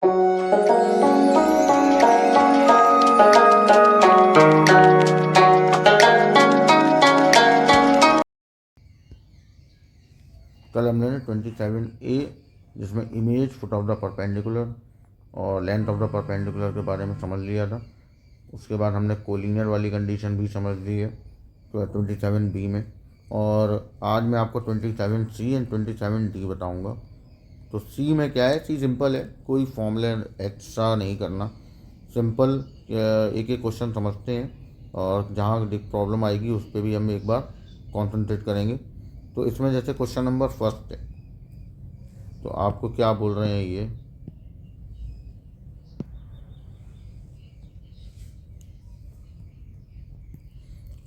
कल हमने 27A जिसमें image foot of the perpendicular और लेंथ ऑफ द परपेंडिकुलर के बारे में समझ लिया था। उसके बाद हमने कोलिनियर वाली कंडीशन भी समझ ली है तो 27B में। और आज मैं आपको 27C एंड 27D बताऊंगा। तो C में क्या है, C सिंपल है, कोई फॉर्मूला एक्स्ट्रा नहीं करना, सिंपल एक एक क्वेश्चन समझते हैं और जहाँ प्रॉब्लम आएगी उस पर भी हम एक बार कॉन्सेंट्रेट करेंगे। तो इसमें जैसे क्वेश्चन नंबर फर्स्ट है, तो आपको क्या बोल रहे हैं ये,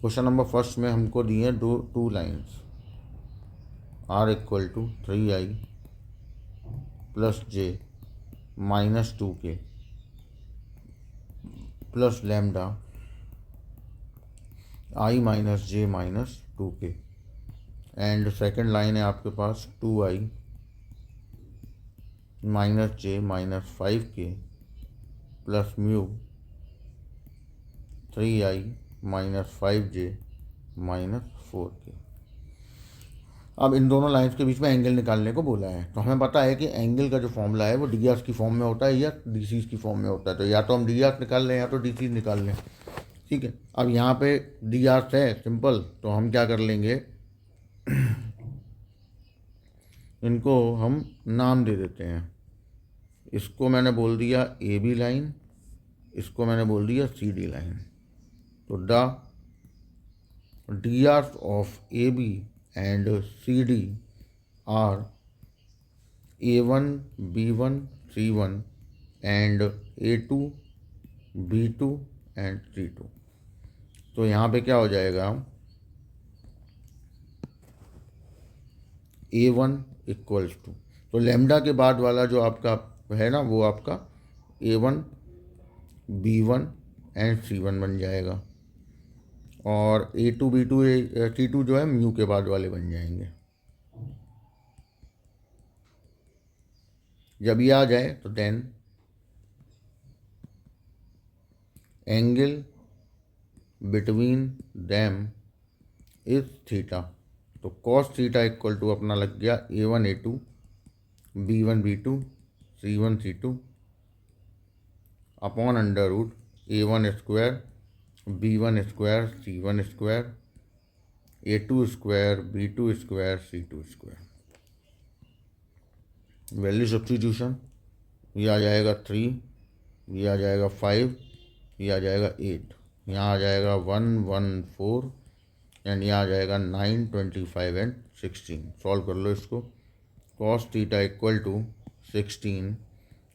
क्वेश्चन नंबर फर्स्ट में हमको दिए हैं two lines, R equal to 3i plus j minus 2k plus lambda i minus J minus 2k। And second line है आपके पास 2i माइनस जे minus 5k plus mu 3i minus 5j minus 4k। अब इन दोनों lines के बीच में angle निकालने को बोला है। तो हमें पता है कि एंगल का जो फॉर्मूला है वो डी आर की फॉर्म में होता है या डी सी की फॉर्म में होता है। तो या तो हम डी आर निकाल लें या तो डी सी निकाल लें, ठीक है। अब यहाँ पे डी आर है सिंपल, तो हम क्या कर लेंगे, इनको हम नाम दे देते हैं। इसको मैंने बोल दिया ए बी लाइन, इसको मैंने बोल दिया सी डी लाइन। तो the D R of A B and C D R A1 B1 C1 and A2 B2 and C2। तो यहाँ पे क्या हो जाएगा, A1 इक्वल्स टू, तो लैम्डा के बाद वाला जो आपका है ना वो आपका A1 B1 एंड C1 बन जाएगा, और A2 B2 C2 जो है म्यू के बाद वाले बन जाएंगे। जब ये आ जाए तो then angle between them is theta. तो कॉस थीटा इक्वल टू अपना लग गया A1 A2 B1 B2 C1 C2 upon under root A1 square B1 square C1 square A2 square B2 square C2 square. Value substitution, ये आ जाएगा 3, ये आ जाएगा 5, ये आ जाएगा 8, यहाँ आ जाएगा 1 1 4 एंड यहाँ आ जाएगा 9 25 एंड 16। सॉल्व कर लो इसको। कॉस थीटा इक्वल टू 16,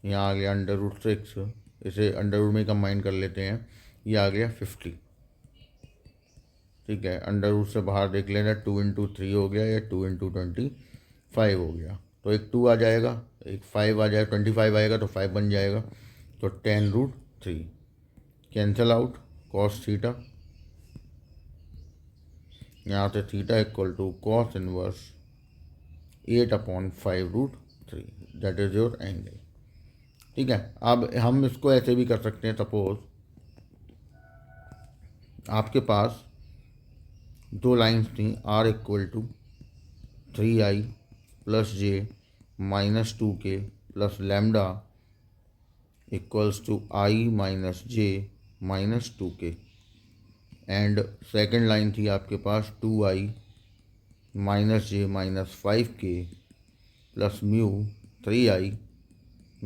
यहाँ आ गया अंडर रूट 6, इसे अंडर रूट में कंबाइन कर लेते हैं, ये आ गया 50, ठीक है। अंडर रूट से बाहर देख लेना, 2 इंटू 3 हो गया या 2 इंटू 25 हो गया। तो एक 2 आ जाएगा, एक 5 आ जाएगा, 25 आएगा तो 5 बन जाएगा, तो 10 root 3 cancel out. Cos theta, यहाँ से theta equal to cos inverse 8/5 root 3, that is your angle, ठीक है। अब हम इसको ऐसे भी कर सकते हैं, सपोज आपके पास दो लाइन्स थी, R equal to 3i plus j minus 2k plus lambda equals to i minus J minus 2k। And second line थी आपके पास 2i माइनस जे minus 5k plus mu 3i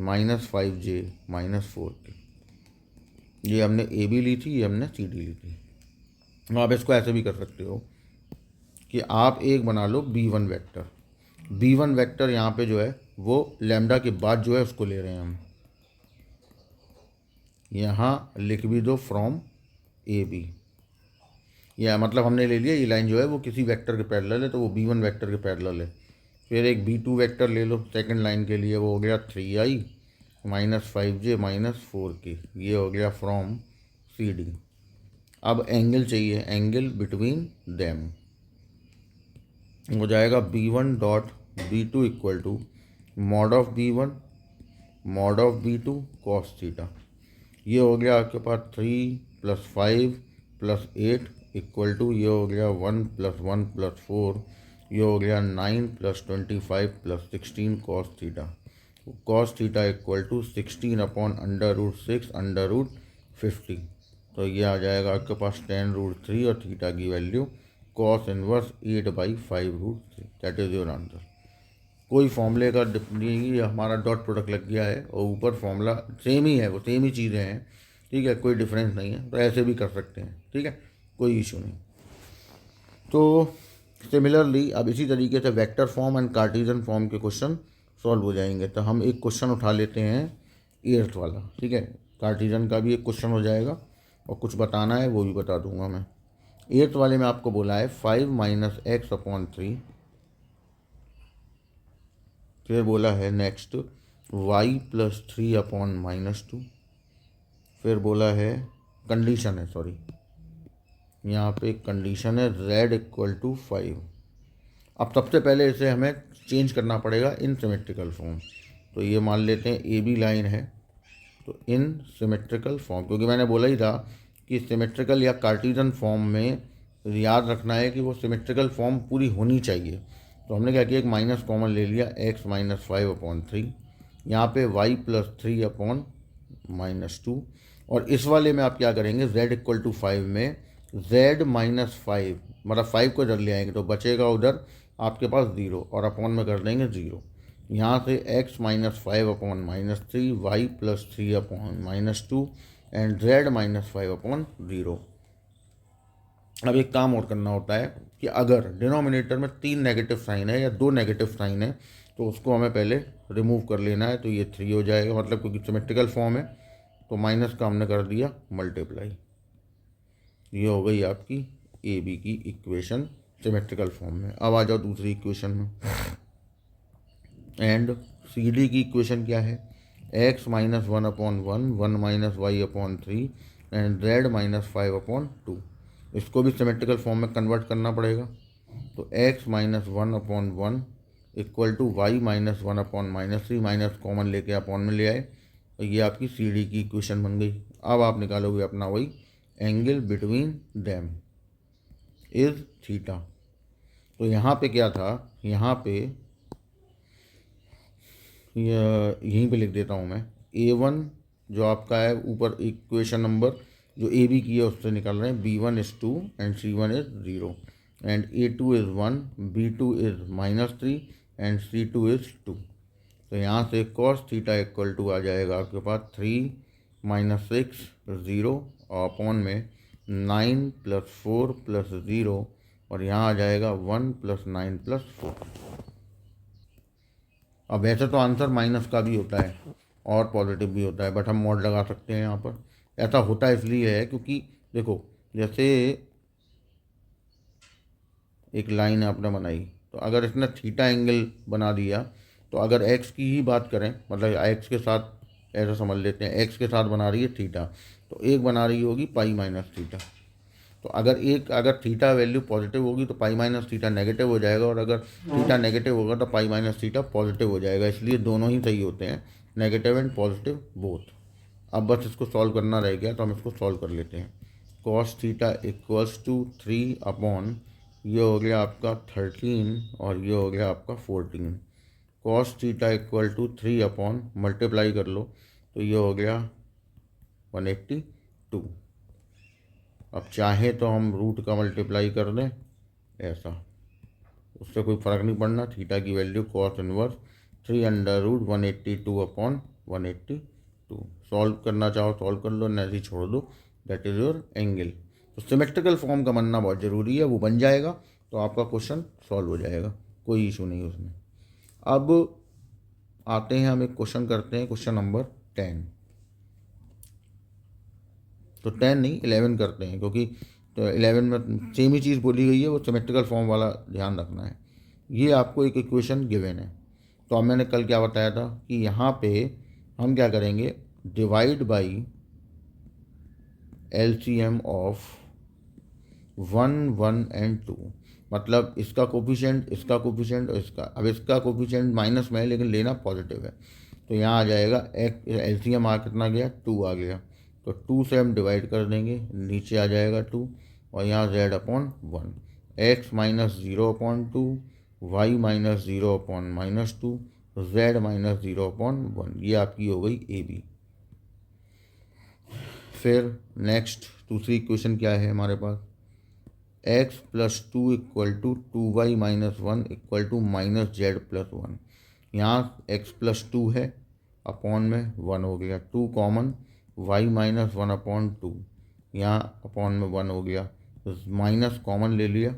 minus 5j minus 4k। ये हमने A B ली थी, ये हमने C D ली थी। आप इसको ऐसे भी कर सकते हो कि आप एक बना लो B1 वेक्टर। B1 वेक्टर यहाँ पे जो है वो लैम्डा के बाद जो है उसको ले रहे हैं हम, यहाँ लिख भी दो फ्रॉम ए बी, या मतलब हमने ले लिया ये लाइन जो है वो किसी वेक्टर के पैरेलल है तो वो B1 वेक्टर के पैरेलल है। फिर एक B2 वेक्टर ले लो सेकंड लाइन के लिए, वो हो गया 3i minus 5j minus 4k, ये हो गया फ्रॉम सी डी। अब एंगल चाहिए, एंगल बिटवीन देम हो जाएगा B1 dot B2 equal to mod of B1 mod of B2 cos theta. ये हो गया आपके पास 3 + 5 + 8 इक्वल टू ये हो गया 1 + 1 + 4, ये हो गया 9 + 25 + 16 cos theta. Cos theta equal to 16/√6 √50। तो ये आ जाएगा आपके पास 10√3 और थीटा की value cos inverse 8/5√3। That is your answer. कोई फॉर्मूले का नहीं, हमारा डॉट प्रोडक्ट लग गया है और ऊपर फॉर्मूला सेम ही है, वो सेम ही चीज़ें हैं, ठीक है, कोई डिफरेंस नहीं है। तो ऐसे भी कर सकते हैं, ठीक है, कोई इशू नहीं। तो सिमिलरली अब इसी तरीके से vector form and Cartesian form के क्वेश्चन सॉल्व हो जाएंगे। तो हम एक क्वेश्चन उठा लेते हैं 8th वाला, ठीक है, कार्टेशियन का भी एक क्वेश्चन हो जाएगा और कुछ बताना है वो भी बता दूंगा मैं। 8th वाले में आपको बोला है 5 - x/3, फिर बोला है नेक्स्ट y + 3/-2, फिर बोला है कंडीशन है, सॉरी यहाँ पे कंडीशन है z = 5। अब सबसे पहले इसे हमें चेंज करना पड़ेगा इन सिमेट्रिकल फॉर्म। तो ये मान लेते हैं ए बी लाइन है, तो इन सिमेट्रिकल फॉर्म, क्योंकि मैंने बोला ही था कि सिमेट्रिकल या कार्टेशियन फॉर्म में याद रखना है कि वो सिमेट्रिकल फॉर्म पूरी होनी चाहिए। तो हमने क्या किया, एक माइनस कॉमन ले लिया, x - 5/3, यहाँ पे y + 3/-2, और इस वाले में आप क्या करेंगे, z = 5 में z - 5 मतलब 5 को इधर ले आएंगे तो बचेगा उधर आपके पास 0 और अपॉन में कर देंगे 0। यहाँ से x - 5/-3, y + 3/-2 एंड z - 5/0। अब एक काम और करना होता है कि अगर डिनोमिनेटर में 3 नेगेटिव साइन है या 2 नेगेटिव साइन है तो उसको हमें पहले रिमूव कर लेना है। तो ये 3 हो जाएगा, मतलब क्योंकि सिमेट्रिकल फॉर्म है तो माइनस का हमने कर दिया मल्टीप्लाई। ये हो गई आपकी ए बी की इक्वेशन सिमेट्रिकल फॉर्म में। अब आ जाओ दूसरी इक्वेशन में, एंड सी डी की इक्वेशन क्या है, x - 1/1, 1 - y/3 एंड z - 5/2। इसको भी सिमेट्रिकल फॉर्म में कन्वर्ट करना पड़ेगा। तो x - 1/1 equal to y - 1/-3, minus common लेके अपॉन में ले आए, तो ये आपकी सी डी की इक्वेशन बन गई। अब आप निकालोगे अपना वही angle between them is theta. तो यहाँ पे क्या था, यहाँ पे यहीं पे लिख देता हूँ मैं, A1 जो आपका है ऊपर इक्वेशन नंबर जो ए बी की है उससे निकाल रहे हैं, B1 is 2 and C1 is 0 and A2 is 1, B2 is -3 and C2 is 2। तो यहाँ से cos थीटा इक्वल टू आ जाएगा आपके पास 3 - 6 0 और अपॉन में 9 + 4 + 0 और यहाँ आ जाएगा 1 + 9 + 4। अब वैसे तो आंसर माइनस का भी होता है और पॉजिटिव भी होता है, बट हम मॉड लगा सकते हैं यहाँ पर। ऐसा होता इसलिए है क्योंकि देखो, जैसे एक लाइन आपने बनाई, तो अगर इसने थीटा एंगल बना दिया, तो अगर एक्स की ही बात करें, मतलब एक्स के साथ ऐसा समझ लेते हैं, एक्स के साथ बना रही है थीटा, तो एक बना रही होगी पाई माइनस थीटा। तो अगर थीटा वैल्यू पॉजिटिव होगी तो पाई माइनस थीटा नेगेटिव हो जाएगा, और अगर थीटा नेगेटिव होगा तो पाई माइनस थीटा पॉजिटिव हो जाएगा। इसलिए दोनों ही सही होते हैं, नेगेटिव एंड पॉजिटिव बोथ। अब बस इसको सॉल्व करना रह गया, तो हम इसको सॉल्व कर लेते हैं। कॉस थीटा इक्वल्स टू 3 ये हो गया आपका 13 और ये हो गया आपका 14। Cos theta equal to 3 multiply कर लो तो ये हो गया 182। अब चाहे तो हम रूट का मल्टीप्लाई कर दें ऐसा, उससे कोई फ़र्क नहीं पड़ना। थीटा की वैल्यू कॉस इनवर्स 3√182/182। सॉल्व करना चाहो सॉल्व कर लो, नहीं छोड़ दो, दैट इज़ योर एंगल। तो सिमेट्रिकल फॉर्म का बनना बहुत ज़रूरी है, वो बन जाएगा तो आपका क्वेश्चन सॉल्व हो जाएगा, कोई इशू नहीं उसमें। अब आते हैं, हम एक क्वेश्चन करते हैं, क्वेश्चन नंबर 10। तो 10 नहीं 11 करते हैं, क्योंकि तो 11 में सेम ही चीज़ बोली गई है, वो सिमेट्रिकल फॉर्म वाला ध्यान रखना है। ये आपको एक इक्वेशन गिवन है, तो अब मैंने कल क्या बताया था कि यहाँ पे हम क्या करेंगे, divide by LCM of 1, 1 and 2। मतलब इसका कोफिशिएंट, इसका कोफिशिएंट और इसका, अब इसका कोफिशिएंट माइनस में है लेकिन लेना पॉजिटिव है, तो यहाँ आ जाएगा एलसीएम आ कितना गया, 2 आ गया, तो 2 से हम डिवाइड कर देंगे, नीचे आ जाएगा 2 और यहाँ z/1, x minus 0/2, y minus 0/-2, z minus 0/1, ये आपकी हो गई ए बी। फिर नेक्स्ट दूसरी इक्वेशन क्या है हमारे पास, x plus 2 equal to 2y minus 1 equal to minus z+1। यहाँ x प्लस 2 है, अपॉन में 1 हो गया, 2 कॉमन, y माइनस 1/2, यहाँ अपॉन में 1 हो गया, तो माइनस कॉमन ले लिया,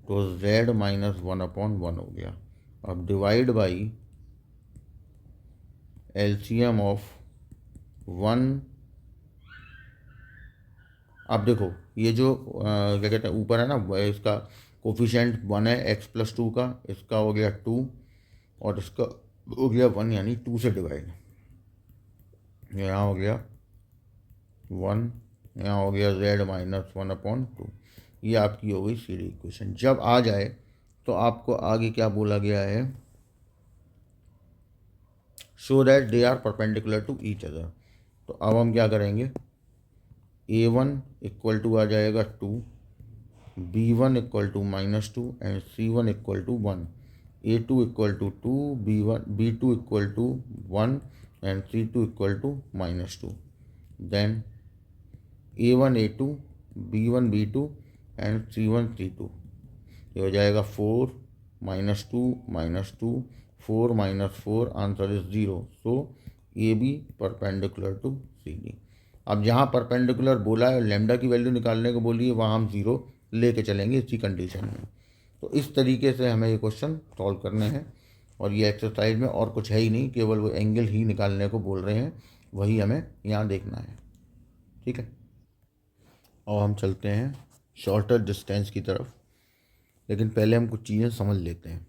तो z माइनस 1/1 हो गया। अब डिवाइड बाई एलसीएम ऑफ 1। अब देखो ये जो क्या कहते हैं ऊपर है ना, इसका कोफिशिएंट 1 है x प्लस 2 का, इसका हो गया 2 और इसका हो गया 1, यानी 2 से डिवाइड, यहाँ हो गया 1, यहाँ हो गया z माइनस 1/2। ये आपकी हो गई सीधी इक्वेशन। जब आ जाए तो आपको आगे क्या बोला गया है, show that they are perpendicular to each other. तो अब हम क्या करेंगे, a1 इक्वल टू आ जाएगा 2, b1 equal to -2 and c1 equal to 1, a2 equal to 2, b2 equal to 1 and c2 equal to -2। Then a1 a2, b1 b2 and c1 c2, ये हो जाएगा 4 -2 -2, 4 -4, answer is 0। So A B perpendicular to C D. अब जहाँ perpendicular बोला है, lambda की value निकालने को बोली है, वहाँ हम 0 लेके चलेंगे इसी कंडीशन में। तो इस तरीके से हमें ये क्वेश्चन सॉल्व करने हैं, और ये एक्सरसाइज में और कुछ है ही नहीं, केवल वो एंगल ही निकालने को बोल रहे हैं, वही हमें यहाँ देखना है। ठीक है, और हम चलते हैं शॉर्टर डिस्टेंस की तरफ, लेकिन पहले हम कुछ चीज़ें समझ लेते हैं।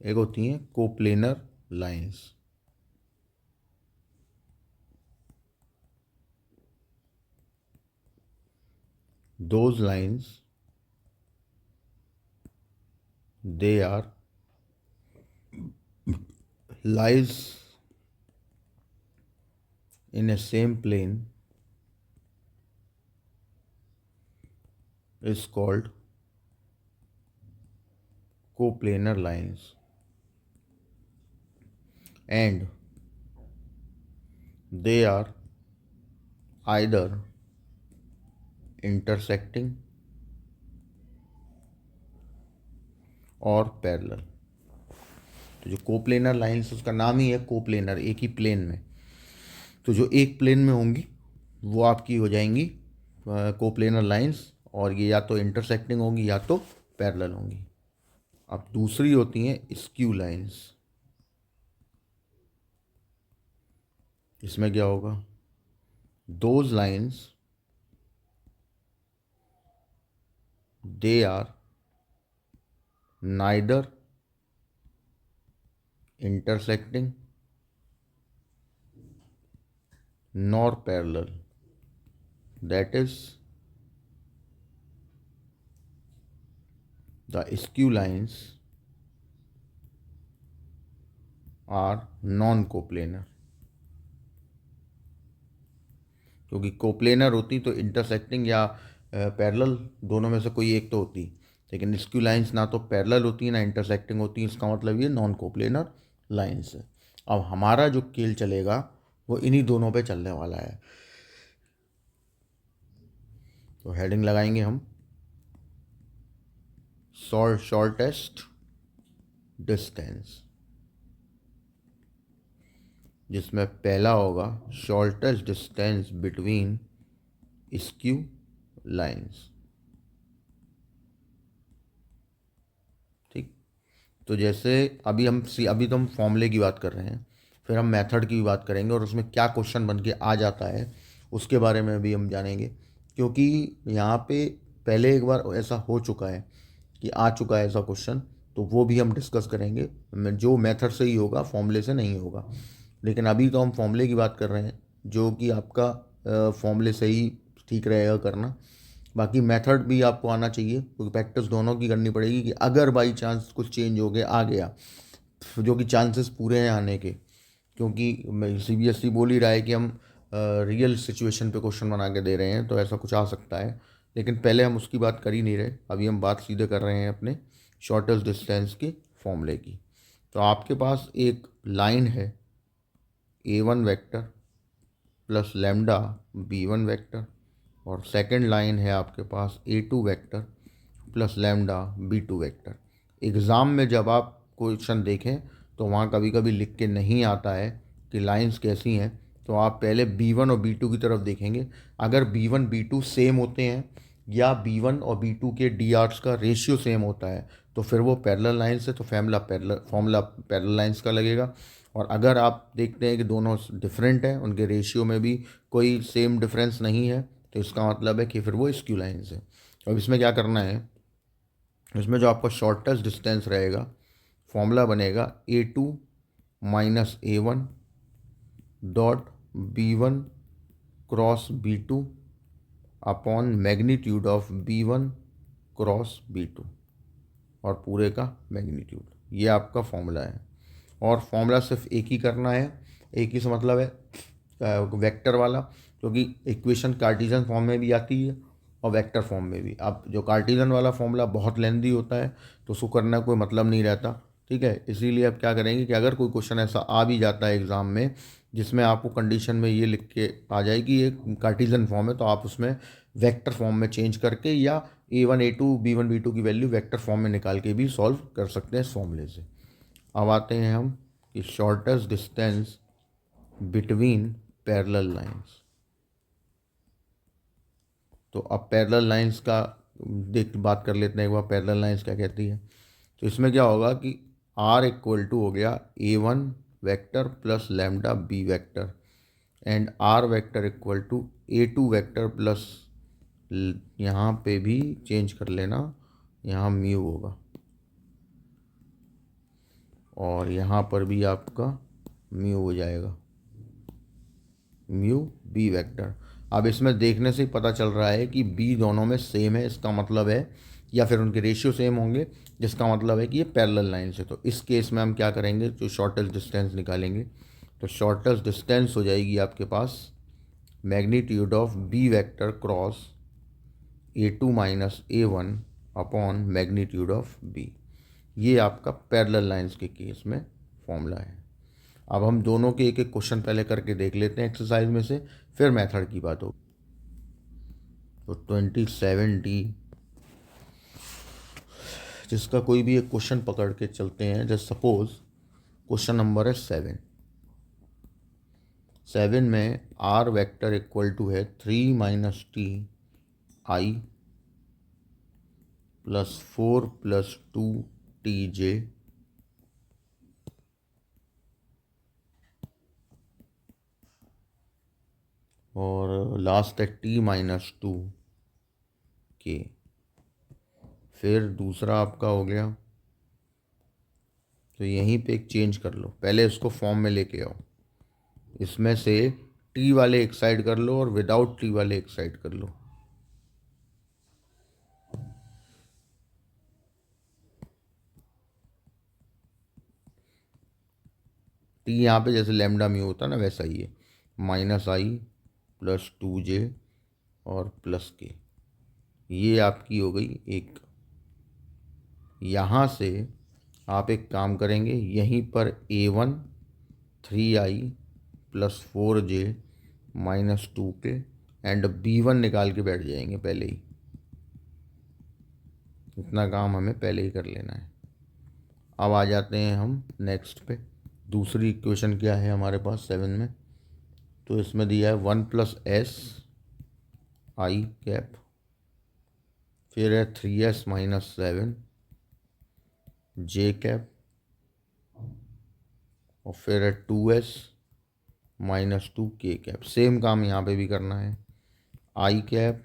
एक होती हैं coplanar lines, those lines they are lies in a same plane is called coplanar lines, and they are either intersecting और पैरेलल। तो जो कोप्लेनर लाइंस, उसका नाम ही है कोप्लेनर, एक ही प्लेन में, तो जो एक प्लेन में होंगी वो आपकी हो जाएंगी कोप्लेनर लाइंस, और ये या तो इंटरसेक्टिंग होंगी या तो पैरेलल होंगी। अब दूसरी होती हैं स्क्यू लाइंस, इसमें क्या होगा, those lines they are neither intersecting nor parallel, that is the skew lines are non-coplanar। क्योंकि कोप्लेनर होती तो इंटरसेक्टिंग या पैरेलल दोनों में से कोई एक तो होती, लेकिन स्क्यू लाइंस ना तो पैरेलल होती है ना इंटरसेक्टिंग होती है, इसका मतलब ये नॉन कोप्लेनर लाइंस है। अब हमारा जो खेल चलेगा वो इन्हीं दोनों पे चलने वाला है। तो हेडिंग लगाएंगे हम शॉर्टेस्ट डिस्टेंस, जिसमें पहला होगा shortest distance between skew lines. ठीक, तो जैसे अभी तो हम फॉर्मूले की बात कर रहे हैं, फिर हम मेथड की भी बात करेंगे, और उसमें क्या क्वेश्चन बन के आ जाता है उसके बारे में भी हम जानेंगे। क्योंकि यहाँ पे पहले एक बार ऐसा हो चुका है कि आ चुका है ऐसा क्वेश्चन, तो वो भी हम डिस्कस करेंगे, जो मेथड से ही होगा, फॉर्मूले से नहीं होगा। लेकिन अभी तो हम फॉर्मूले की बात कर रहे हैं, जो कि आपका फॉर्मूले से ही ठीक रहेगा करना। बाकी मेथड भी आपको आना चाहिए, क्योंकि प्रैक्टिस दोनों की करनी पड़ेगी कि अगर बाई चांस कुछ चेंज हो गया आ गया, जो कि चांसेस पूरे हैं आने के, क्योंकि सीबीएसई बोल ही रहा है कि हम रियल सिचुएशन पे क्वेश्चन बना के दे रहे हैं, तो ऐसा कुछ आ सकता है। लेकिन पहले हम उसकी बात कर ही नहीं रहे, अभी हम बात सीधे कर रहे हैं अपने शॉर्टेस्ट डिस्टेंस के फॉर्मूले की। तो आपके पास एक लाइन है A1 vector plus lambda B1 vector, और सेकंड लाइन है आपके पास A2 vector plus lambda B2 vector. Exam में जब आप क्वेश्चन देखें तो वहाँ कभी कभी लिख के नहीं आता है कि लाइंस कैसी हैं, तो आप पहले B1 और B2 की तरफ देखेंगे। अगर B1 B2 सेम होते हैं या B1 और B2 के डी आर्ट्स का रेशियो सेम होता है तो फिर वो पैरेलल लाइंस है, तो फॉर्मूला पैरेलल लाइंस का लगेगा। और अगर आप देखते हैं कि दोनों डिफरेंट हैं, उनके रेशियो में भी कोई सेम डिफरेंस नहीं है, तो इसका मतलब है कि फिर वो स्क्यू लाइंस है। अब इसमें क्या करना है, इसमें जो आपका शॉर्टेस्ट डिस्टेंस रहेगा, फॉर्मूला बनेगा A2 minus A1 dot B1 cross B2 upon magnitude of B1 cross B2, और पूरे का मैग्नीट्यूड। ये आपका फॉर्मूला है, और फॉर्मूला सिर्फ एक ही करना है। एक ही से मतलब है वेक्टर वाला, क्योंकि इक्वेशन कार्टीजन फॉर्म में भी आती है और वेक्टर फॉर्म में भी। अब जो कार्टीजन वाला फॉर्मूला बहुत लेंदी होता है, तो उसको करने का कोई मतलब नहीं रहता, ठीक है। इसीलिए अब क्या करेंगे कि अगर कोई क्वेश्चन ऐसा आ भी जाता है एग्ज़ाम में जिसमें आपको कंडीशन में ये लिख के आ जाएगी ये कार्टीजन फॉर्म है, तो आप उसमें वेक्टर फॉर्म में चेंज करके या A1 A2 B1 B2 की वैल्यू वेक्टर फॉर्म में निकाल के भी सॉल्व कर सकते हैं इस फॉर्मूले से। अब आते हैं हम कि shortest distance between parallel lines. तो अब पैरेलल लाइंस का देख बात कर लेते हैं एक बार, पैरेलल लाइंस क्या कहती है। तो इसमें क्या होगा कि R इक्वल टू हो गया A1 vector plus lambda B vector, and R vector equal to A2 vector plus, यहाँ पे भी चेंज कर लेना, यहाँ म्यू होगा, और यहाँ पर भी आपका म्यू हो जाएगा, म्यू बी वेक्टर। अब इसमें देखने से ही पता चल रहा है कि बी दोनों में सेम है, इसका मतलब है, या फिर उनके रेशियो सेम होंगे, जिसका मतलब है कि ये पैरेलल लाइन से। तो इस केस में हम क्या करेंगे, जो शॉर्टेस्ट डिस्टेंस निकालेंगे, तो शॉर्टेस्ट डिस्टेंस हो जाएगी आपके पास magnitude of b vector cross A2 minus A1 upon magnitude of b. ये आपका पैरेलल लाइंस के केस में फॉर्मूला है। अब हम दोनों के एक एक क्वेश्चन पहले करके देख लेते हैं एक्सरसाइज में से, फिर मेथड की बात होगी। तो 27D, जिसका कोई भी एक क्वेश्चन पकड़ के चलते हैं। जैसे सपोज क्वेश्चन नंबर है 7 में R वेक्टर इक्वल टू है 3 minus T I plus 4 plus 2TJ, और लास्ट है T माइनस 2K। फिर दूसरा आपका हो गया, तो यहीं पे एक चेंज कर लो, पहले इसको फॉर्म में लेके आओ, इसमें से टी वाले एक साइड कर लो और विदाउट टी वाले एक साइड कर लो। टी यहाँ पे जैसे लैम्डा म्यू होता है ना, वैसा ही है, माइनस आई प्लस 2J और प्लस के। ये आपकी हो गई एक। यहाँ से आप एक काम करेंगे, यहीं पर A1 3I plus 4J minus 2K and B1 निकाल के बैठ जाएंगे पहले ही। इतना काम हमें पहले ही कर लेना है। अब आ जाते हैं हम नेक्स्ट पे। दूसरी इक्वेशन क्या है हमारे पास 7 में, तो इसमें दिया है 1 प्लस एस आई कैप, फिर है 3S माइनस 7 जे कैप, और फिर है 2S minus 2K cap. Same काम यहाँ पे भी करना है, i cap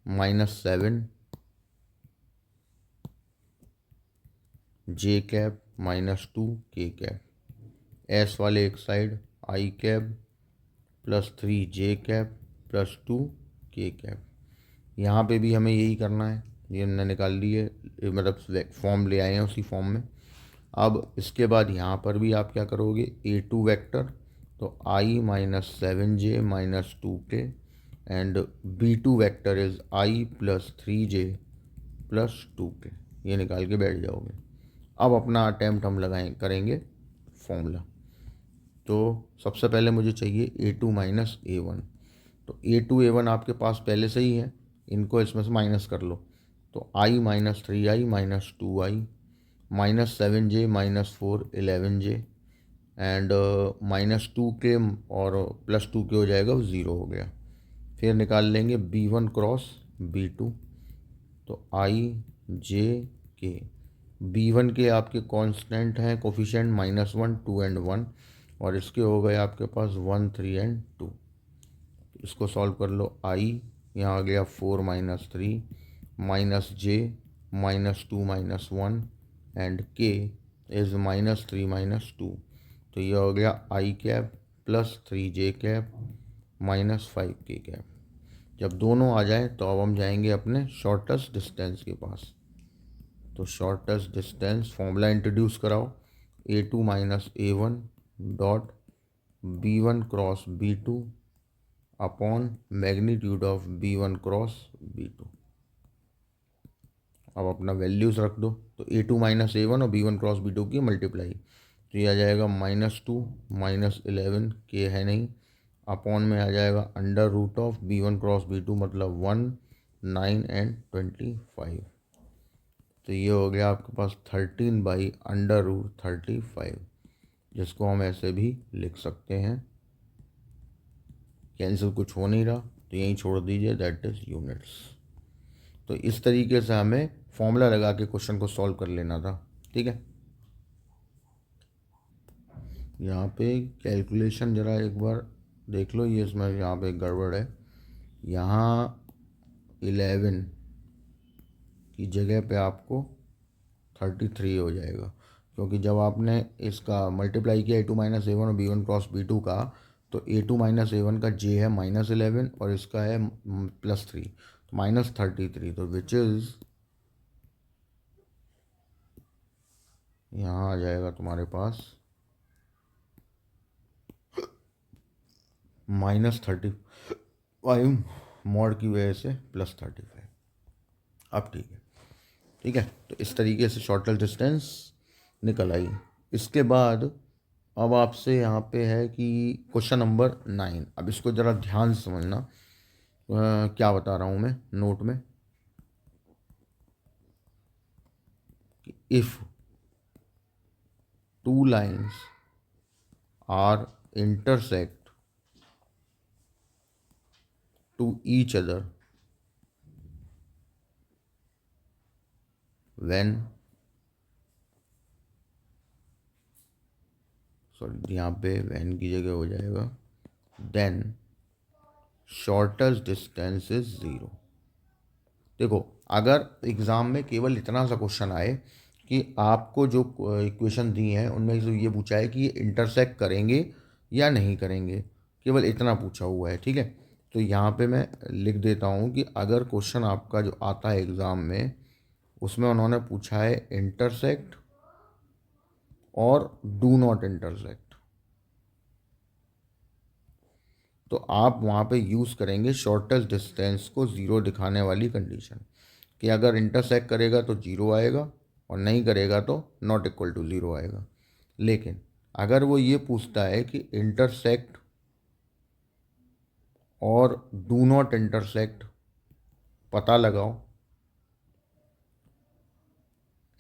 minus 7 j cap minus 2K cap, s वाले एक side i cap plus 3J cap plus 2K cap. यहाँ पे भी हमें यही करना है, ये हमने निकाल ली है, मतलब फॉर्म ले आए हैं उसी फॉर्म में। अब इसके बाद यहाँ पर भी आप क्या करोगे, A2 वेक्टर, तो I minus 7J minus 2K and B2 vector is I plus 3J plus 2K, ये निकाल के बैठ जाओगे। अब अपना अटैम्प्ट हम करेंगे फॉर्मूला। तो सबसे पहले मुझे चाहिए A2 माइनस A1, तो A2 A1 आपके पास पहले से ही है, इनको इसमें से माइनस कर लो। तो I minus 3I minus 2I minus 7J minus 4 11J and minus 2K और प्लस 2K हो जाएगा, वो ज़ीरो हो गया। फिर निकाल लेंगे B1 क्रॉस B2, तो I J K। B1 के आपके कांस्टेंट हैं कोफिशिएंट -1 2 एंड 1, और इसके हो गए आपके पास 1 3 एंड 2। इसको सॉल्व कर लो। I यहाँ आ गया 4 minus 3 minus J minus 2 minus 1 and K is minus 3 minus 2, तो ये हो गया I cap plus 3J cap minus 5K cap. जब दोनों आ जाए तो अब हम जाएंगे अपने शॉर्टेस्ट डिस्टेंस के पास। तो शॉर्टेस्ट डिस्टेंस फॉर्मूला इंट्रोड्यूस कराओ, A2 minus A1 dot B1 cross B2 upon magnitude of B1 cross B2। अब अपना वैल्यूज़ रख दो, तो A2 माइनस A1 और B1 क्रॉस B2 की मल्टीप्लाई, तो ये आ जाएगा -2 माइनस 11, K है नहीं, अपॉन में आ जाएगा under root of B1 cross B2 मतलब 1 9 एंड 25, तो ये हो गया आपके पास 13 बाई अंडर रूट 35, जिसको हम ऐसे भी लिख सकते हैं। कैंसिल कुछ हो नहीं रहा तो यहीं छोड़ दीजिए, दैट इज़ यूनिट्स। तो इस तरीके से हमें फॉर्मूला लगा के क्वेश्चन को सॉल्व कर लेना था, ठीक है। यहाँ पे कैलकुलेशन ज़रा एक बार देख लो, ये इसमें यहाँ पे गड़बड़ है। यहाँ 11 की जगह पे आपको 33 हो जाएगा, क्योंकि जब आपने इसका मल्टीप्लाई किया A2 माइनस A1 और B1 क्रॉस B2 का, तो A2 माइनस A1 का J है -11 और इसका है +3, तो -33, तो विच इज़ यहाँ आ जाएगा तुम्हारे पास -35 मॉड की वजह से +35। अब ठीक है, ठीक है। तो इस तरीके से शॉर्टेस्ट डिस्टेंस निकल आई। इसके बाद अब आपसे यहाँ पे है कि क्वेश्चन नंबर 9, अब इसको ज़रा ध्यान से समझना, क्या बता रहा हूँ मैं नोट में। If two lines are intersect to each other when, sorry यहाँ पे व्हेन की जगह हो जाएगा देन शॉर्टेस्ट डिस्टेंस इज 0। देखो, अगर एग्ज़ाम में केवल इतना सा क्वेश्चन आए कि आपको जो इक्वेशन दी हैं उनमें से ये पूछा है कि ये इंटरसेक्ट करेंगे या नहीं करेंगे, केवल इतना पूछा हुआ है, ठीक है। तो यहाँ पे मैं लिख देता हूँ कि अगर क्वेश्चन आपका जो आता है एग्ज़ाम में उसमें उन्होंने पूछा है इंटरसेक्ट और डू नॉट इंटरसेक्ट, तो आप वहाँ पे यूज़ करेंगे शॉर्टेस्ट डिस्टेंस को 0 दिखाने वाली कंडीशन, कि अगर इंटरसेक्ट करेगा तो 0 आएगा और नहीं करेगा तो नॉट इक्वल टू 0 आएगा। लेकिन अगर वो ये पूछता है कि इंटरसेक्ट और डू नॉट इंटरसेक्ट पता लगाओ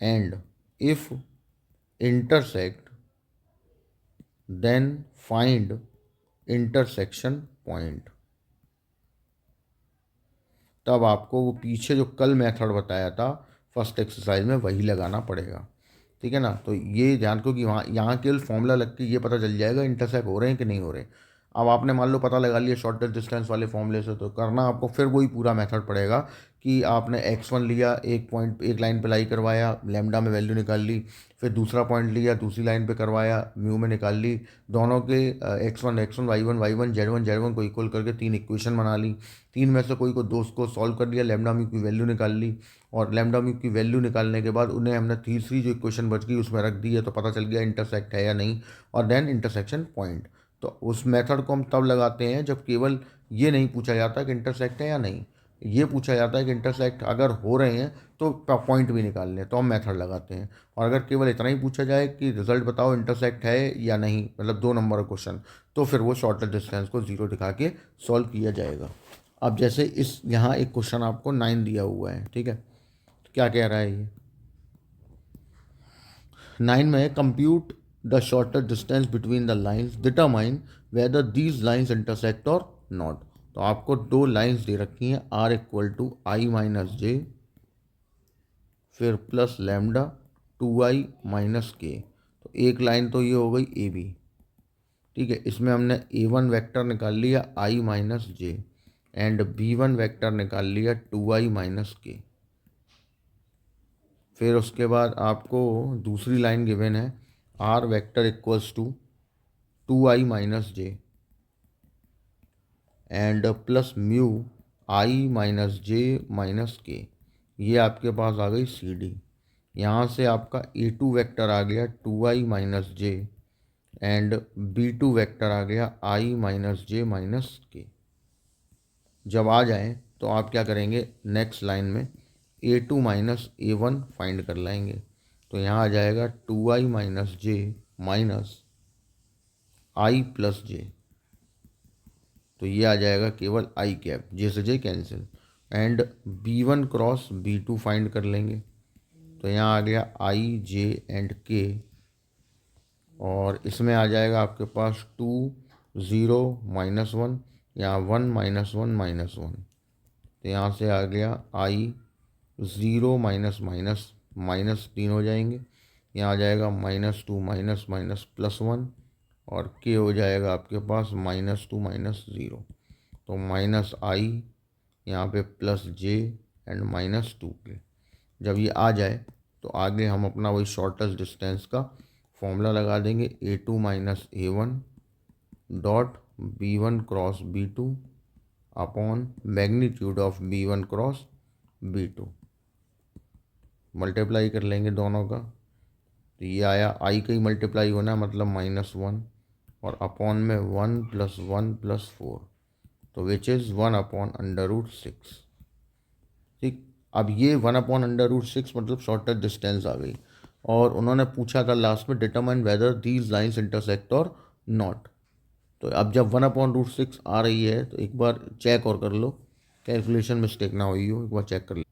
and if intersect then find intersection point, तब आपको वो पीछे जो कल मेथड बताया था फर्स्ट एक्सरसाइज में वही लगाना पड़ेगा, ठीक है ना। तो ये ध्यान को कि वहाँ यहाँ केवल फॉर्मूला लग के ये पता चल जाएगा इंटरसेक्ट हो रहे हैं कि नहीं हो रहे। अब आपने मान लो पता लगा लिया शॉर्टेस्ट डिस्टेंस वाले फॉर्मूले से, तो करना आपको फिर वही पूरा मेथड पड़ेगा कि आपने x1 लिया, एक पॉइंट एक लाइन पे लाई करवाया, लैम्डा में वैल्यू निकाल ली, फिर दूसरा पॉइंट लिया, दूसरी लाइन पे करवाया, म्यू में निकाल ली, दोनों के x1 y1 z1 को इक्वल करके तीन इक्वेशन बना ली, तीन में से कोई को दो को सॉल्व कर लिया, लैम्डा म्यू की वैल्यू निकाल ली, और लैम्डा म्यू की वैल्यू निकालने के बाद उन्हें हमने तीसरी जो इक्वेशन बच गई उसमें रख दी है, तो पता चल गया इंटरसेक्ट है या नहीं, और देन इंटरसेक्शन पॉइंट। तो उस मेथड को हम तब लगाते हैं जब केवल ये नहीं पूछा जाता कि इंटरसेक्ट है या नहीं, ये पूछा जाता है कि इंटरसेक्ट अगर हो रहे हैं तो पॉइंट भी निकाल लें, तो हम मेथड लगाते हैं। और अगर केवल इतना ही पूछा जाए कि रिजल्ट बताओ इंटरसेक्ट है या नहीं, मतलब 2 नंबर का क्वेश्चन, तो फिर वो शॉर्टेस्ट डिस्टेंस को 0 दिखा के सॉल्व किया जाएगा। अब जैसे इस यहाँ एक क्वेश्चन आपको 9 दिया हुआ है, ठीक है, तो क्या कह रहा है ये 9 में, compute the shortest distance between the lines, determine whether these lines intersect और नॉट। तो आपको दो लाइन्स दे रखी हैं, r equal to i minus j, फिर प्लस लैम्डा 2i माइनस के। तो एक लाइन तो ये हो गई ए बी, ठीक है, इसमें हमने a1 वेक्टर निकाल लिया i minus J, and b1 vector निकाल लिया 2i माइनस के। फिर उसके बाद आपको दूसरी लाइन गिवन है, r vector equals to 2i minus J and plus mu i minus J minus K. ये आपके पास आ गई सी डी। यहाँ से आपका a2 वेक्टर आ गया 2i minus J and b2 vector आ गया i माइनस जे माइनस के। जब आ जाए तो आप क्या करेंगे, नेक्स्ट लाइन में a2 माइनस a1 फाइंड कर लाएंगे। तो यहाँ आ जाएगा 2i minus J minus i plus j. तो ये आ जाएगा केवल i कैप, जे से j cancel, and b1 cross b2 find कर लेंगे। तो यहाँ आ गया i जे एंड k, और इसमें आ जाएगा आपके पास 2 0 माइनस 1, यहाँ 1 माइनस 1 माइनस 1। तो यहाँ से आ गया i 0 माइनस माइनस माइनस 3 हो जाएंगे, यहाँ आ जाएगा माइनस 2 माइनस माइनस प्लस 1, और k हो जाएगा आपके पास माइनस 2 माइनस 0। तो माइनस i यहाँ पे plus J and minus 2k। जब ये आ जाए तो आगे हम अपना वही शॉर्टेस्ट डिस्टेंस का फॉर्मूला लगा देंगे, a2 minus a1 dot b1 cross b2 upon magnitude of b1 cross b2, multiply कर लेंगे दोनों का। तो ये आया i का ही मल्टीप्लाई होना है, मतलब -1, और अपॉन में 1 प्लस 1 प्लस 4, तो विच इज़ 1 अपॉन √6। ठीक, अब ये 1/√6 मतलब शॉर्टेस्ट डिस्टेंस आ गई, और उन्होंने पूछा था लास्ट में determine whether these lines intersect और नॉट। तो अब जब 1/√6 आ रही है तो एक बार चेक और कर लो, कैलकुलेशन मिस्टेक ना हुई हो, एक बार चेक कर लो।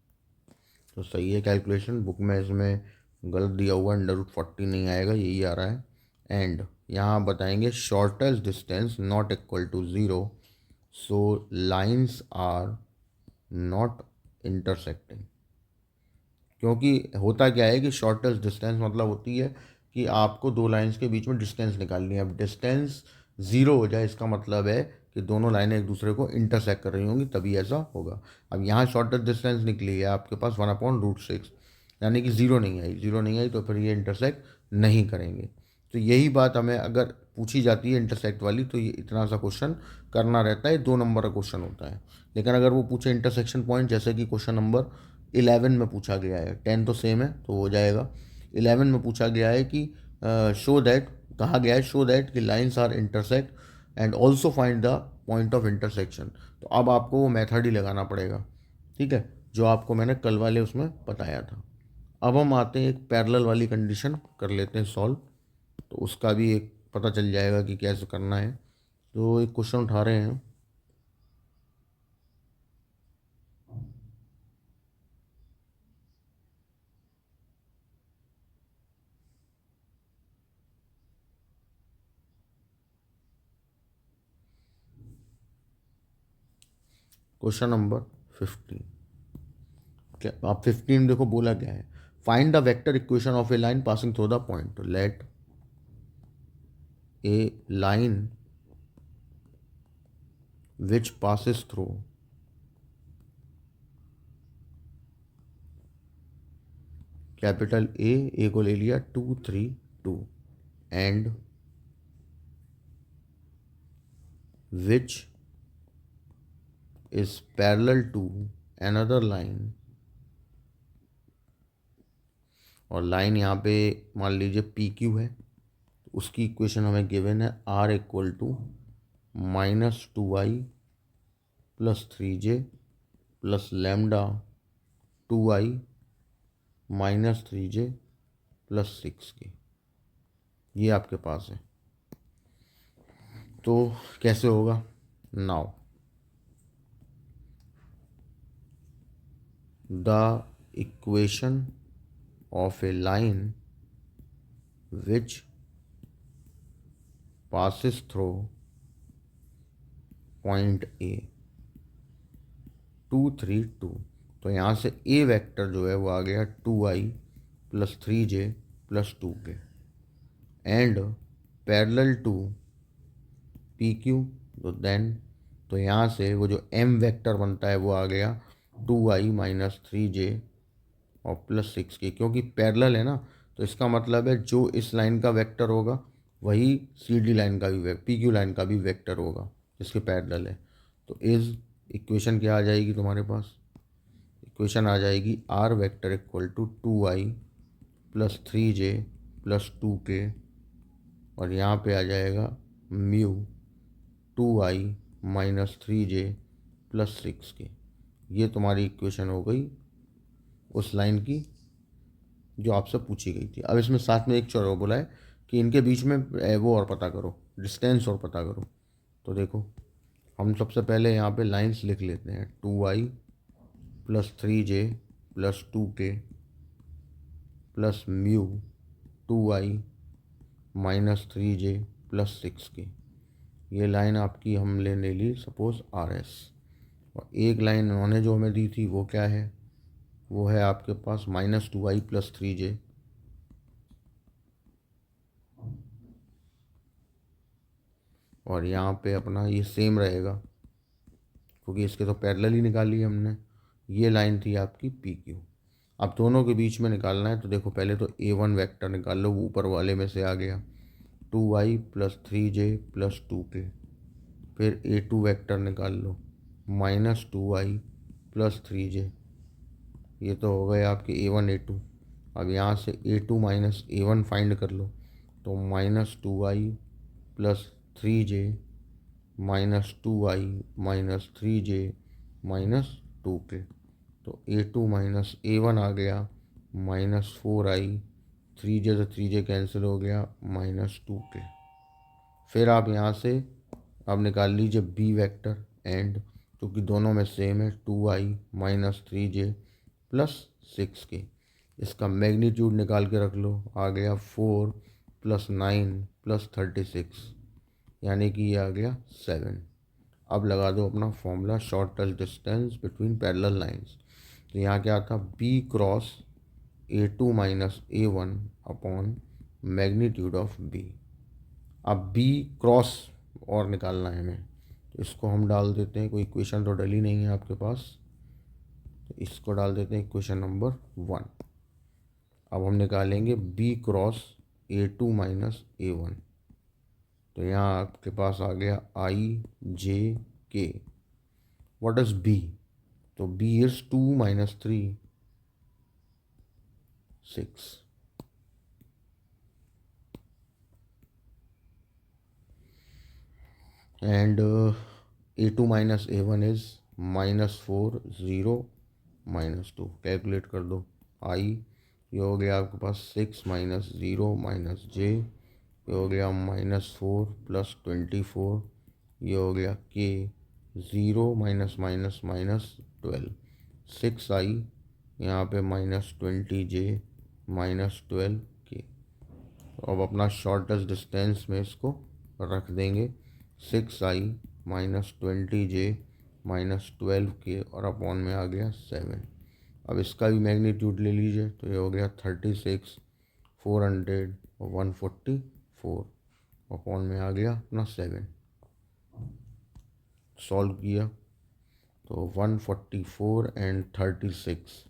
तो सही है कैलकुलेशन, बुक में इसमें गलत दिया हुआ है, √40 नहीं आएगा, यही आ रहा है। एंड यहाँ बताएंगे shortest distance not equal to 0, so lines are not intersecting. क्योंकि होता क्या है कि शॉर्टेस्ट डिस्टेंस मतलब होती है कि आपको दो लाइंस के बीच में डिस्टेंस निकालनी है। अब डिस्टेंस 0 हो जाए इसका मतलब है कि दोनों लाइनें एक दूसरे को इंटरसेक्ट कर रही होंगी, तभी ऐसा होगा। अब यहाँ शॉर्टेस्ट डिस्टेंस निकली है आपके पास 1/√6, यानी कि 0 नहीं आई, 0 नहीं आई तो फिर ये इंटरसेक्ट नहीं करेंगे। तो यही बात हमें अगर पूछी जाती है इंटरसेक्ट वाली, तो ये इतना सा क्वेश्चन करना रहता है, 2 नंबर का क्वेश्चन होता है। लेकिन अगर वो पूछे इंटरसेक्शन पॉइंट, जैसे कि क्वेश्चन नंबर 11 में पूछा गया है, 10 तो सेम है तो हो जाएगा, 11 में पूछा गया है कि शो दैट, कहा गया है शो दैट कि lines are intersect and also find the point of intersection. तो अब आपको वो मेथड ही लगाना पड़ेगा, ठीक है, जो आपको मैंने कल वाले उसमें बताया था। अब हम आते हैं एक पैरेलल वाली कंडीशन कर लेते हैं सॉल्व, तो उसका भी एक पता चल जाएगा कि कैसे करना है। तो एक क्वेश्चन उठा रहे हैं, क्वेश्चन नंबर 15। क्या आप 15 देखो बोला क्या है, find the vector equation of a line passing through the point. Let a line which passes through capital A को ले लिया 2 3 2 and which is parallel to another line, और लाइन यहाँ पे मान लीजिए पी क्यू है, तो उसकी इक्वेशन हमें गिवन है are equal to -2i + 3j + lambda 2i - 3j + 6k, ये आपके पास है। तो कैसे होगा? Now the equation of a line which passes through point A 2 3 2, तो यहाँ से A वेक्टर जो है वो आ गया 2i + 3j + 2k and parallel to PQ, तो देन तो यहाँ से वो जो M वेक्टर बनता है वो आ गया 2i - 3j और +6k, क्योंकि पैरेलल है ना, तो इसका मतलब है जो इस लाइन का वेक्टर होगा वही CD लाइन का भी PQ लाइन का भी वेक्टर होगा जिसके पैरेलल है। तो इस इक्वेशन क्या आ जाएगी तुम्हारे पास? इक्वेशन आ जाएगी R vector equal to 2i + 3j + 2k, और यहाँ पे आ जाएगा म्यू 2i - 3j + 6k। ये तुम्हारी इक्वेशन हो गई उस लाइन की जो आपसे पूछी गई थी। अब इसमें साथ में एक चौरा बोला है कि इनके बीच में वो और पता करो, डिस्टेंस और पता करो। तो देखो, हम सबसे पहले यहाँ पे लाइंस लिख लेते हैं। 2i + 3j + 2k + mu 2i - 3j + 6k। ये लाइन आपकी हम लेने ली सपोज RS, और एक लाइन उन्होंने जो हमें दी थी वो क्या है? वो है आपके पास -2i + 3j, और यहाँ पे अपना ये सेम रहेगा क्योंकि इसके तो पैरेलल ही निकाली हमने। ये लाइन थी आपकी PQ। अब दोनों के बीच में निकालना है, तो देखो पहले तो A1 वेक्टर निकाल लो, वो ऊपर वाले में से आ गया 2i + 3j + 2k। फिर A2 वेक्टर निकाल लो -2i + 3j, ये तो हो गए आपके A1 A2। अब यहाँ से A2 - A1 फाइंड कर लो, तो -2i + 3j - 2i - 3j - 2k, तो A2 - A1 आ गया -4i, 3j से 3j कैंसिल हो गया -2k। फिर आप यहाँ से अब निकाल लीजिए B वेक्टर एंड, क्योंकि दोनों में सेम है 2i - 3j + 6k। इसका मैग्नीट्यूड निकाल के रख लो, आ गया 4 + 9 + 36, यानी कि ये आ गया 7। अब लगा दो अपना formula, shortest distance between parallel lines. तो यहाँ क्या था? B cross A2 - A1 upon magnitude of B। अब B क्रॉस और निकालना है हमें, तो इसको हम डाल देते हैं, कोई इक्वेशन तो डली नहीं है आपके पास, तो इसको डाल देते हैं इक्वेशन नंबर 1। अब हम निकालेंगे B क्रॉस A2 - A1, तो यहाँ आपके पास आ गया IJK। What is B? तो B is 2 - 3 6, and A2 - A1 is -4 0 -2। Calculate कर दो। I ये हो गया आपके पास 6 - 0 - j, ये हो गया -4 + 24, ये हो गया K 0 - 12, 6i यहाँ पे -20j -12k। तो अब अपना शॉर्टेस्ट डिस्टेंस में इसको रख देंगे, 6i -20j -12k, और अपॉन में आ गया 7। अब इसका भी मैग्नीट्यूड ले लीजिए, तो ये हो गया 36 400 और 144, अपॉन में आ गया अपना 7। सॉल्व किया तो 144 एंड 36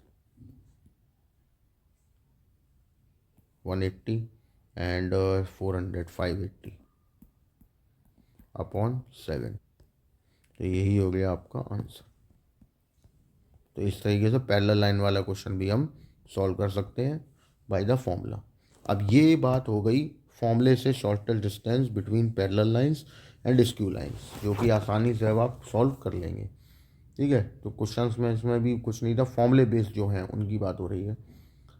180 एंड 400 580 अपॉन 7। तो यही हो गया आपका आंसर। तो इस तरीके से पैरेलल लाइन वाला क्वेश्चन भी हम सॉल्व कर सकते हैं बाय द फॉर्मूला। अब ये बात हो गई फॉर्मूले से shortest distance between parallel lines and skew lines, जो कि आसानी से अब आप सॉल्व कर लेंगे। ठीक है, तो क्वेश्चंस में इसमें भी कुछ नहीं था, फॉर्मूले बेस्ड जो हैं उनकी बात हो रही है।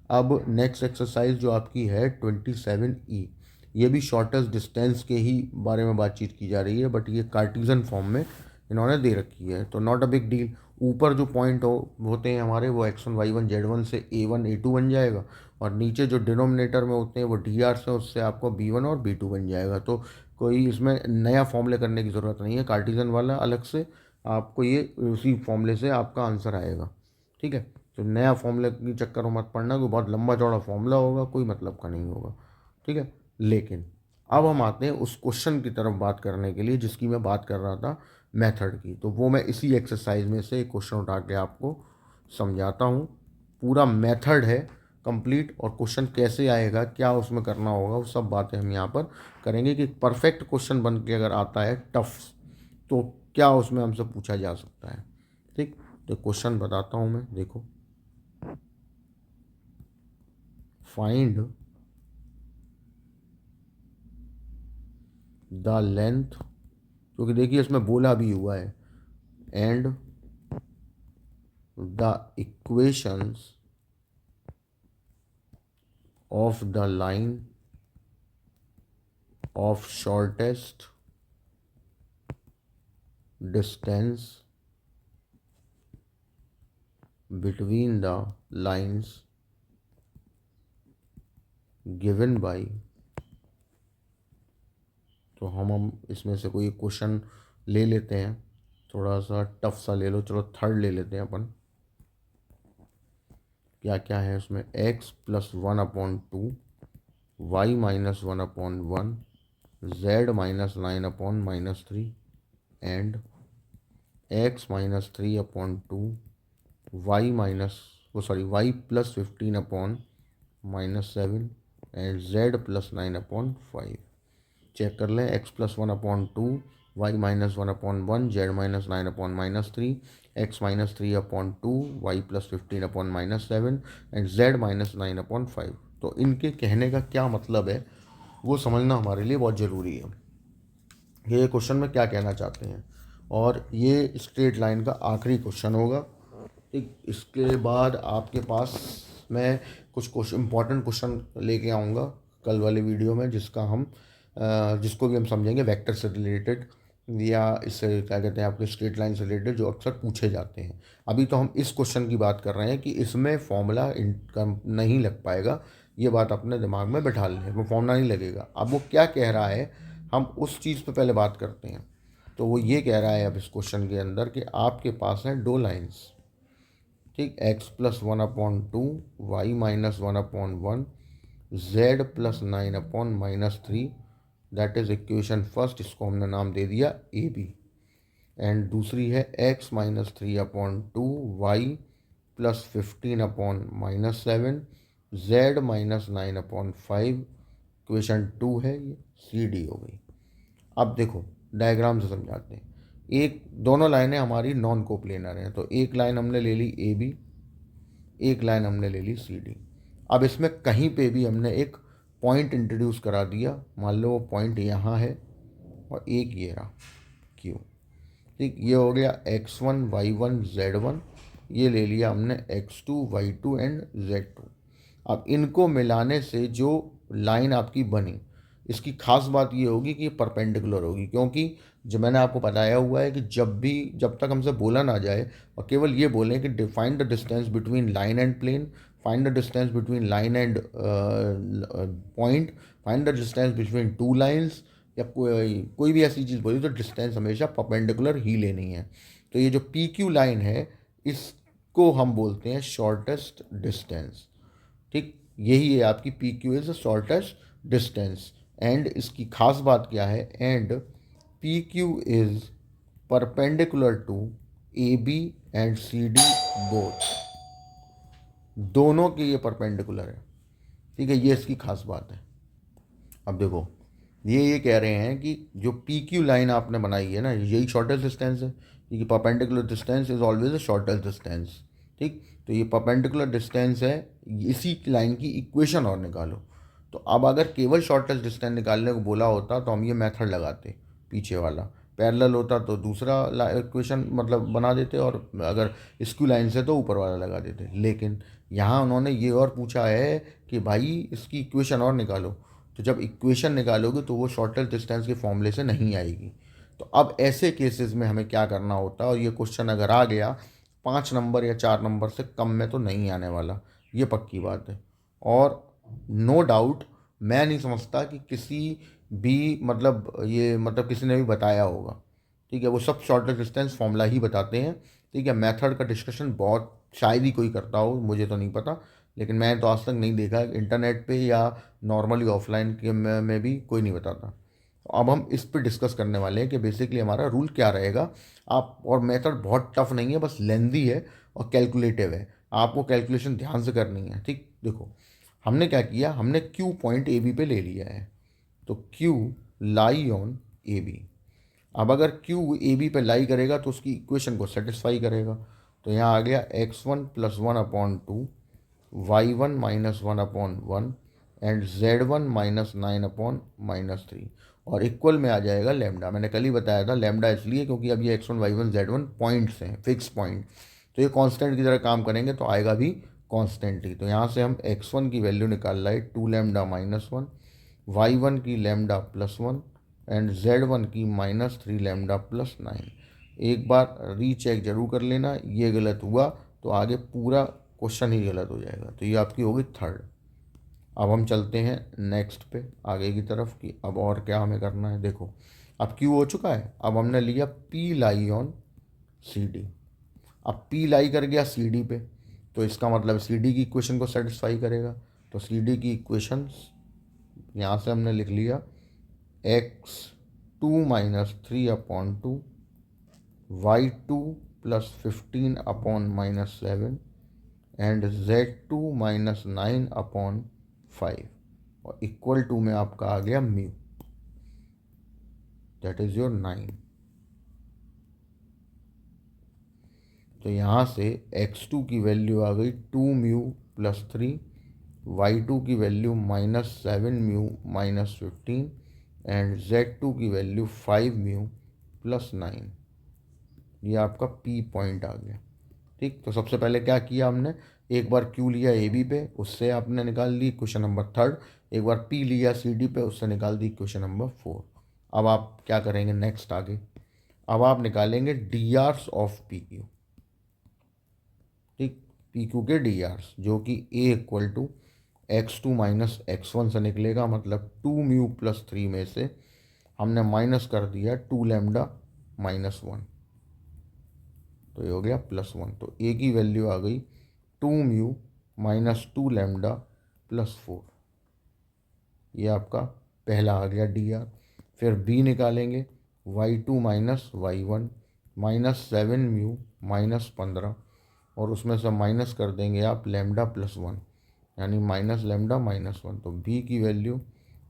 अब नेक्स्ट एक्सरसाइज जो आपकी है 27E, ये भी शॉर्टेस्ट डिस्टेंस के ही बारे में बातचीत की जा रही है, बट ये कार्टिजन फॉर्म में इन्होंने दे रखी है, तो नॉट अ बिग डील। ऊपर जो पॉइंट होते हैं हमारे वो x1 y1 z1 से a1 a2 बन जाएगा, और नीचे जो डिनोमिनेटर में होते हैं वो dr से उससे आपको b1 और b2 बन जाएगा। तो कोई इसमें नया फॉर्मूले करने की ज़रूरत नहीं है, कार्टिजन वाला अलग से आपको ये उसी फॉर्मूले से आपका आंसर आएगा। ठीक है, तो नया फॉर्मूले के चक्कर में मत पड़ना, कोई बहुत लंबा चौड़ा फॉर्मूला होगा, कोई मतलब का नहीं होगा। ठीक है, लेकिन अब हम आते हैं उस क्वेश्चन की तरफ बात करने के लिए जिसकी मैं बात कर रहा था, मेथड की। तो वो मैं इसी एक्सरसाइज में से एक क्वेश्चन उठा के आपको समझाता हूँ। पूरा मेथड है कंप्लीट, और क्वेश्चन कैसे आएगा, क्या उसमें करना होगा, वो सब बातें हम यहाँ पर करेंगे कि परफेक्ट क्वेश्चन बन के अगर आता है टफ, तो क्या उसमें हमसे पूछा जा सकता है। ठीक, तो क्वेश्चन बताता हूँ मैं, देखो। फाइंड द लेंथ, क्योंकि देखिए इसमें बोला भी हुआ है, and the equations of the line of shortest distance between the lines given by. तो हम इसमें से कोई क्वेश्चन ले लेते हैं, थोड़ा सा टफ सा ले लो, चलो थर्ड ले लेते हैं अपन। क्या क्या है उसमें, x plus 1/2, y minus 1/1, z minus 9/-3, and x minus 3/2, y plus 15/-7, and z plus 9/5। Check कर लें, x plus 1/2, y minus 1/1, z minus 9/-3, x minus 3/2, y plus 15/-7, and z minus 9/5। तो इनके कहने का क्या मतलब है वो समझना हमारे लिए बहुत ज़रूरी है, ये क्वेश्चन में क्या कहना चाहते हैं। और ये स्ट्रेट लाइन का आखिरी क्वेश्चन होगा। ठीक, इसके बाद आपके पास मैं कुछ क्वेश्चन इंपॉर्टेंट क्वेश्चन लेके आऊँगा कल वाले वीडियो में, जिसको भी हम समझेंगे वेक्टर से रिलेटेड, या इससे क्या कहते हैं आपके स्ट्रेट लाइन से रिलेटेड, जो अक्सर पूछे जाते हैं। अभी तो हम इस क्वेश्चन की बात कर रहे हैं कि इसमें फॉर्मूला नहीं लग पाएगा, ये बात अपने दिमाग में बैठा लें, वो फॉर्मूला नहीं लगेगा। अब वो क्या कह रहा है, हम उस चीज़ पे पहले बात करते हैं। तो वो ये कह रहा है अब इस क्वेश्चन के अंदर कि आपके पास हैं दो लाइन्स। ठीक, x plus 1/2, y minus 1/1, z plus 9/-3, that is equation first, इसको हमने नाम दे दिया ए बी। एंड दूसरी है x minus 3/2, y plus 15/-7, z minus 9/5, equation 2 है, ये सी डी हो गई। अब देखो डायग्राम से समझाते हैं। एक दोनों लाइनें हमारी नॉन कोप्लेनर हैं, तो एक लाइन हमने ले ली ए बी, एक लाइन हमने ले ली सी डी। अब इसमें कहीं पे भी हमने एक पॉइंट इंट्रोड्यूस करा दिया, मान लो वो पॉइंट यहाँ है और एक ये रहा क्यू। ठीक, ये हो गया x1 y1 z1, ये ले लिया हमने x2 y2 एंड z2। अब इनको मिलाने से जो लाइन आपकी बनी, इसकी खास बात ये होगी कि ये परपेंडिकुलर होगी, क्योंकि जो मैंने आपको बताया हुआ है कि जब तक हमसे बोला ना जाए और केवल ये बोलें कि define the distance between line and plane, find the distance between line and point, find the distance between two lines, या कोई भी ऐसी चीज़ बोली तो डिस्टेंस हमेशा परपेंडिकुलर ही लेनी है। तो ये जो पी क्यू लाइन है, इसको हम बोलते हैं शॉर्टेस्ट डिस्टेंस। ठीक, यही है आपकी P Q is the shortest distance. And इसकी खास बात क्या है, and P Q is perpendicular to A B and C D both, दोनों के ये परपेंडिकुलर है। ठीक है, ये इसकी खास बात है। अब देखो, ये कह रहे हैं कि जो पी क्यू लाइन आपने बनाई है ना, यही शॉर्टेस्ट डिस्टेंस है, क्योंकि perpendicular distance is always a shortest distance. ठीक, तो ये परपेंडिकुलर डिस्टेंस है, इसी लाइन की इक्वेशन और निकालो। तो अब अगर केवल शॉर्टेस्ट डिस्टेंस निकालने को बोला होता तो हम ये मेथड लगाते, पीछे वाला। पैरेलल होता तो दूसरा इक्वेशन मतलब बना देते, और अगर स्क्यू लाइन से तो ऊपर वाला लगा देते। लेकिन यहाँ उन्होंने ये और पूछा है कि भाई इसकी इक्वेशन और निकालो। तो जब इक्वेशन निकालोगे तो वो शॉर्टेस्ट डिस्टेंस के फॉर्मूले से नहीं आएगी। तो अब ऐसे केसेस में हमें क्या करना होता है, और ये क्वेश्चन अगर आ गया 5 नंबर या 4 नंबर से कम में तो नहीं आने वाला, ये पक्की बात है। और नो डाउट मैं नहीं समझता कि किसी भी मतलब ये मतलब किसी ने भी बताया होगा। ठीक है, वो सब शॉर्टेस्ट डिस्टेंस फॉर्मूला ही बताते हैं। ठीक है, मेथड का डिस्कशन बहुत शायद ही कोई करता हो, मुझे तो नहीं पता, लेकिन मैं तो आज तक नहीं देखा इंटरनेट पे या नॉर्मली ऑफलाइन के में भी कोई नहीं बताता। तो अब हम इस पे डिस्कस करने वाले हैं कि बेसिकली हमारा रूल क्या रहेगा। आप और मेथड बहुत टफ नहीं है, बस लेंदी है और कैलकुलेटिव है, आपको कैलकुलेशन ध्यान से करनी है। ठीक, देखो हमने क्या किया, हमने क्यू पॉइंट ए बी पे ले लिया है, तो Q lie on A B. अब अगर क्यू ए बी पे लाई करेगा तो उसकी इक्वेशन को सेटिस्फाई करेगा। तो यहाँ आ गया x1 + 1/2 y1 - 1/1 एंड z1 - 9/-3, और इक्वल में आ जाएगा लेमडा। मैंने कल ही बताया था लेमडा इसलिए क्योंकि अब ये x1 y1 z1 पॉइंट्स हैं, फिक्स पॉइंट, तो ये कांस्टेंट की तरह काम करेंगे तो आएगा भी कांस्टेंट ही। तो यहाँ से हम x1 की वैल्यू निकाल रहे 2λ-1, y1 की λ+1 एंड z1 की -3λ+9। एक बार रीचेक जरूर कर लेना, ये गलत हुआ तो आगे पूरा क्वेश्चन ही गलत हो जाएगा। तो ये आपकी होगी थर्ड। अब हम चलते हैं नेक्स्ट पे आगे की तरफ कि अब और क्या हमें करना है। देखो अब क्यू हो चुका है, अब हमने लिया P lie on C D. अब पी लाई कर गया सी डी पे, तो इसका मतलब सी डी की इक्वेशन को सेटिस्फाई करेगा। तो सी डी की इक्वेशन यहाँ से हमने लिख लिया x2 - 3/2 y2 + 15/-7 एंड z2 - 9/5, और इक्वल टू में आपका आ गया म्यू, दैट इज योर 9। तो यहाँ से x2 की वैल्यू आ गई 2μ + 3, y2 की वैल्यू -7μ - 15 एंड z2 की वैल्यू 5μ + 9। ये आपका P पॉइंट आ गया। ठीक, तो सबसे पहले क्या किया हमने, एक बार Q लिया ए बी पे, उससे आपने निकाल ली क्वेश्चन नंबर थर्ड। एक बार P लिया सी डी पे, उससे निकाल दी क्वेश्चन नंबर 4। अब आप क्या करेंगे नेक्स्ट आगे, अब आप निकालेंगे D R's of P Q. ठीक, पी क्यू के डी आर्स जो कि A = x2 - x1 से निकलेगा, मतलब 2μ + 3 में से हमने माइनस कर दिया 2λ-1, तो ये हो गया +1। तो ए की वैल्यू आ गई 2μ - 2λ+4। ये आपका पहला आ गया डी आर। फिर बी निकालेंगे y2 - y1 -7μ -15, और उसमें से माइनस कर देंगे आप λ+1, यानी -λ-1। तो बी की वैल्यू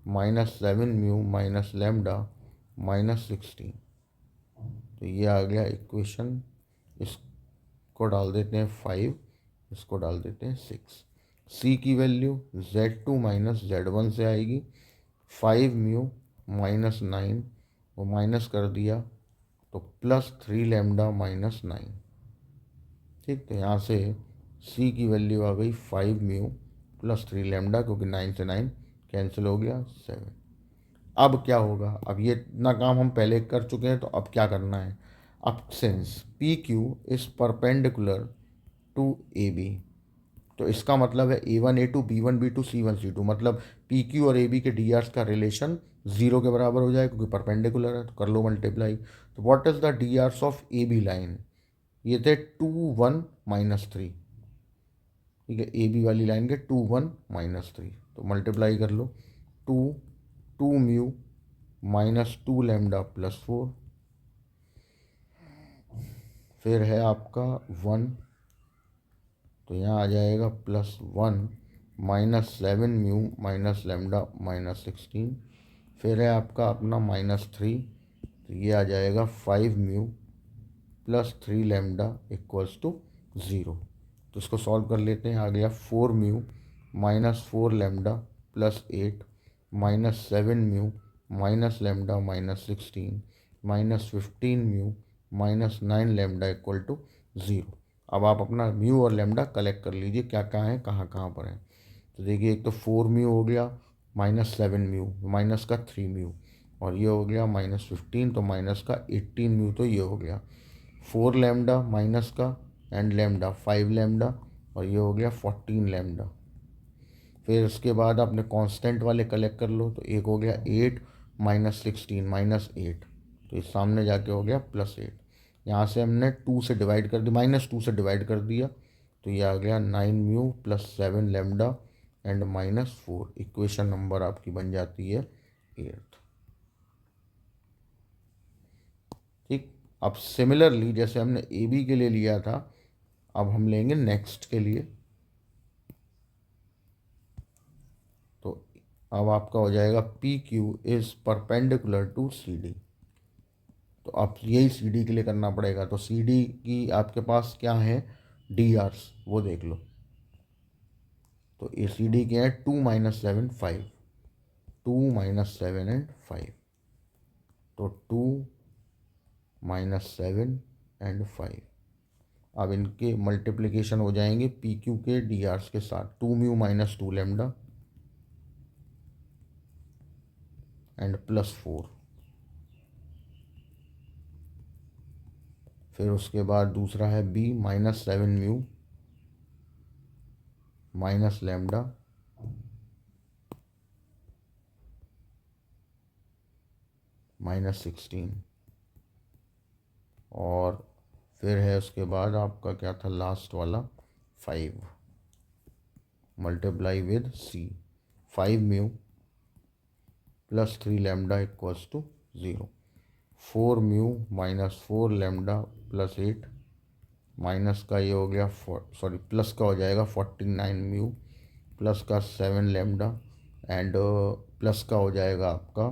-7μ -λ -16। तो ये आ गया इक्वेशन। इसको डाल देते हैं 5, इसको डाल देते हैं 6। सी की वैल्यू z2 - z1 से आएगी 5μ -9, वो माइनस कर दिया तो +3λ - 9। ठीक, तो यहाँ से सी की वैल्यू आ गई 5μ + 3λ, क्योंकि 9 से 9 कैंसिल हो गया 7। अब क्या होगा, अब ये इतना काम हम पहले कर चुके हैं, तो अब क्या करना है। अब since P Q is perpendicular to A B, तो इसका मतलब है A1 A2 B1 B2 C1 C2, मतलब पी क्यू और ए बी के डी आर्स का रिलेशन 0 के बराबर हो जाए, क्योंकि परपेंडिकुलर है। तो कर लो मल्टीप्लाई। तो what is the D R's of A B line, ये थे 2 1 -3। ठीक है, ए बी वाली लाइन के 2 1 -3, तो मल्टीप्लाई कर लो 2 2μ - 2λ+4 फिर है आपका 1, तो यहाँ आ जाएगा +1 -7 म्यू माइनस लेमडा -16। फिर है आपका अपना -3, तो ये आ जाएगा 5 म्यू +3 लेमडा इक्वल्स टू 0। तो इसको सॉल्व कर लेते हैं। आ गया 4 mu -4 lambda +8 -7 mu minus lambda -16 -15 mu -9 lambda equal to 0। अब आप अपना म्यू और लेमडा कलेक्ट कर लीजिए, क्या क्या है, कहाँ कहाँ पर है। तो देखिए, एक तो 4 म्यू हो गया, -7 म्यू, माइनस का 3 म्यू, और ये हो गया -15, तो माइनस का 18 म्यू, तो ये हो गया 4 लेमडा माइनस का एंड लेमडा 5 लेमडा, और ये हो गया 14 लेमडा। फिर उसके बाद आपने कांस्टेंट वाले कलेक्ट कर लो, तो एक हो गया 8 -16 -8, तो इस सामने जाके हो गया +8। यहाँ से हमने 2 से डिवाइड कर दिया, -2 से डिवाइड कर दिया, तो ये आ गया 9 mu +7 lambda and -4। Equation number आपकी बन जाती है 8। ठीक। अब सिमिलरली जैसे हमने ए बी के लिए लिया था, अब हम लेंगे नेक्स्ट के लिए। तो अब आपका हो जाएगा P Q is perpendicular to C D. तो आप यही सी डी के लिए करना पड़ेगा। तो सी डी की आपके पास क्या है, डी आर्स, वो देख लो। तो ए सी डी के हैं 2 -7 5, 2 -7 एंड 5, तो 2 -7 एंड 5। अब इनके मल्टीप्लिकेशन हो जाएंगे पी क्यू के डी आर्स के साथ। 2 म्यू -2 लेमडा एंड +4। फिर उसके बाद दूसरा है बी -7 म्यू माइनस लेमडा -16। और फिर है उसके बाद आपका क्या था लास्ट वाला, 5 multiply with C. 5 mu +3 lambda equals to 0। 4 mu -4 lambda +8, minus का ये हो गया सॉरी प्लस का हो जाएगा 49 म्यू प्लस का 7 लेमडा एंड प्लस का हो जाएगा आपका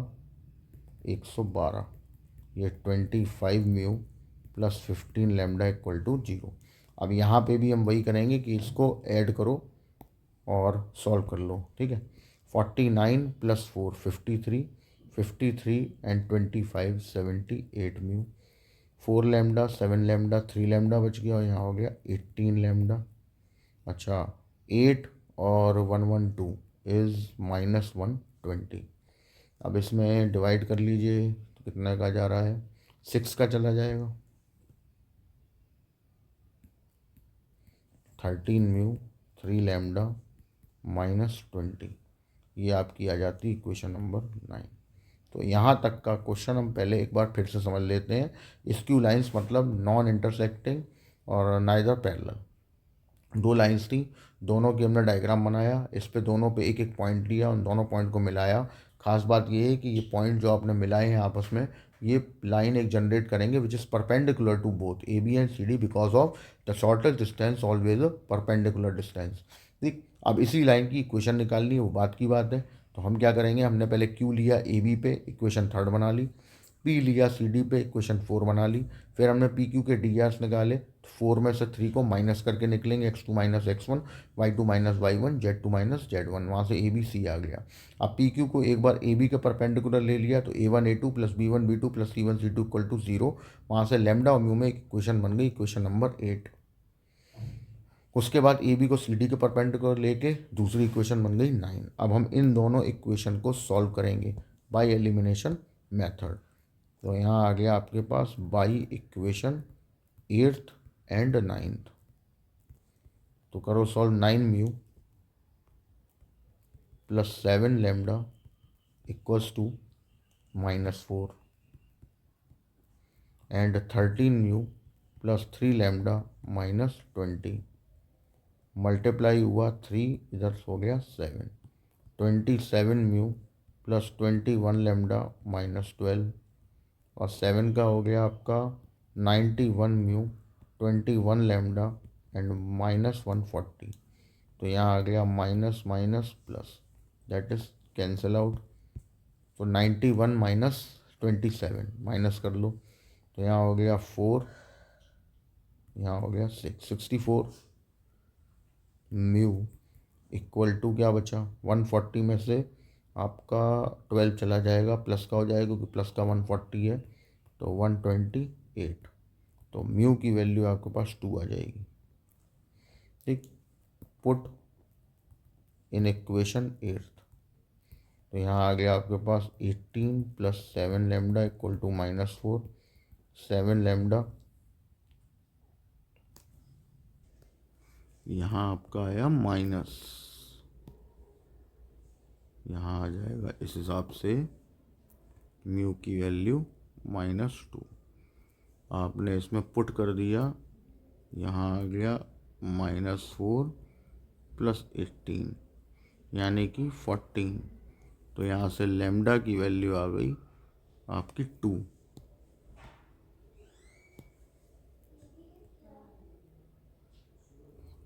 112। ये 25 म्यू +15 लेमडा इक्वल टू 0। अब यहाँ पे भी हम वही करेंगे कि इसको ऐड करो और सॉल्व कर लो। ठीक है। 49 + 4 53, 53 and 25 78 mu. 4 lambda 7 lambda 3 lambda बच गया, और यहाँ हो गया 18 लेमडा। अच्छा, 8 और 112 इज़ -120। अब इसमें डिवाइड कर लीजिए, तो कितना का जा रहा है, 6 का चला जाएगा। 13 म्यू 3 लेमडा -20, ये आपकी आ जाती है इक्वेशन नंबर 9। तो यहाँ तक का क्वेश्चन हम पहले एक बार फिर से समझ लेते हैं। स्क्यू लाइंस मतलब नॉन इंटरसेक्टिंग और नाइदर पैरेलल। 2 लाइंस थी, दोनों की हमने डायग्राम बनाया, इस पे दोनों पे एक एक पॉइंट लिया, उन दोनों पॉइंट को मिलाया। खास बात ये है कि ये पॉइंट जो आपने मिलाए हैं आपस में, ये लाइन एक जनरेट करेंगे which is perpendicular to both A B and C D because of the shortest distance always a perpendicular distance. ठीक। अब इसी लाइन की इक्वेशन निकालनी है, वो बात की बात है। तो हम क्या करेंगे, हमने पहले क्यू लिया ए बी पे, इक्वेशन 3 बना ली। पी लिया सी डी पे, इक्वेशन 4 बना ली। फिर हमने पी क्यू के डी आर्स निकाले, 4 में से 3 को माइनस करके निकलेंगे, x2 - x1, y2 - y1, z2 - z1, वहाँ से ए बी सी आ गया। अब पी क्यू को एक बार ए बी के परपेंडिकुलर ले लिया, तो a1 a2 + b1 b2 + c1 c2 equal to 0। वहाँ से लेमडा और म्यू में एक इक्वेशन बन गई, इक्वेशन नंबर 8। उसके बाद ए बी को सी डी के परपेंडिकुलर लेके दूसरी इक्वेशन बन गई 9। अब हम इन दोनों इक्वेशन को सॉल्व करेंगे बाय एलिमिनेशन मेथड। तो यहाँ आ गया आपके पास by equation 8th and 9th। तो करो solve. 9 mu +7 lambda equals to -4 and 13 mu +3 lambda -20। Multiply हुआ 3, इधर हो गया 7। 27 म्यू +21 लेमडा -12, और 7 का हो गया आपका 91 म्यू 21 लैम्डा एंड -140। तो यहाँ आ गया minus minus plus, that is cancel out. तो 91 माइनस 27 माइनस कर लो, तो यहाँ हो गया 4, यहाँ हो गया 64 म्यू इक्वल टू क्या बचा, 140 में से आपका 12 चला जाएगा, प्लस का हो जाएगा क्योंकि प्लस का 140 है, तो 128। तो म्यू की वैल्यू आपके पास 2 आ जाएगी। ठीक, पुट इन इक्वेशन 8। तो यहाँ आ गया आपके पास 18 plus 7 lambda equal to -4, 7 lambda यहाँ आपका आया माइनस, यहाँ आ जाएगा इस हिसाब से म्यू की वैल्यू -2। आपने इसमें पुट कर दिया, यहाँ आ गया -4 प्लस 18 यानी कि 14। तो यहाँ से लैम्डा की वैल्यू आ गई आपकी 2।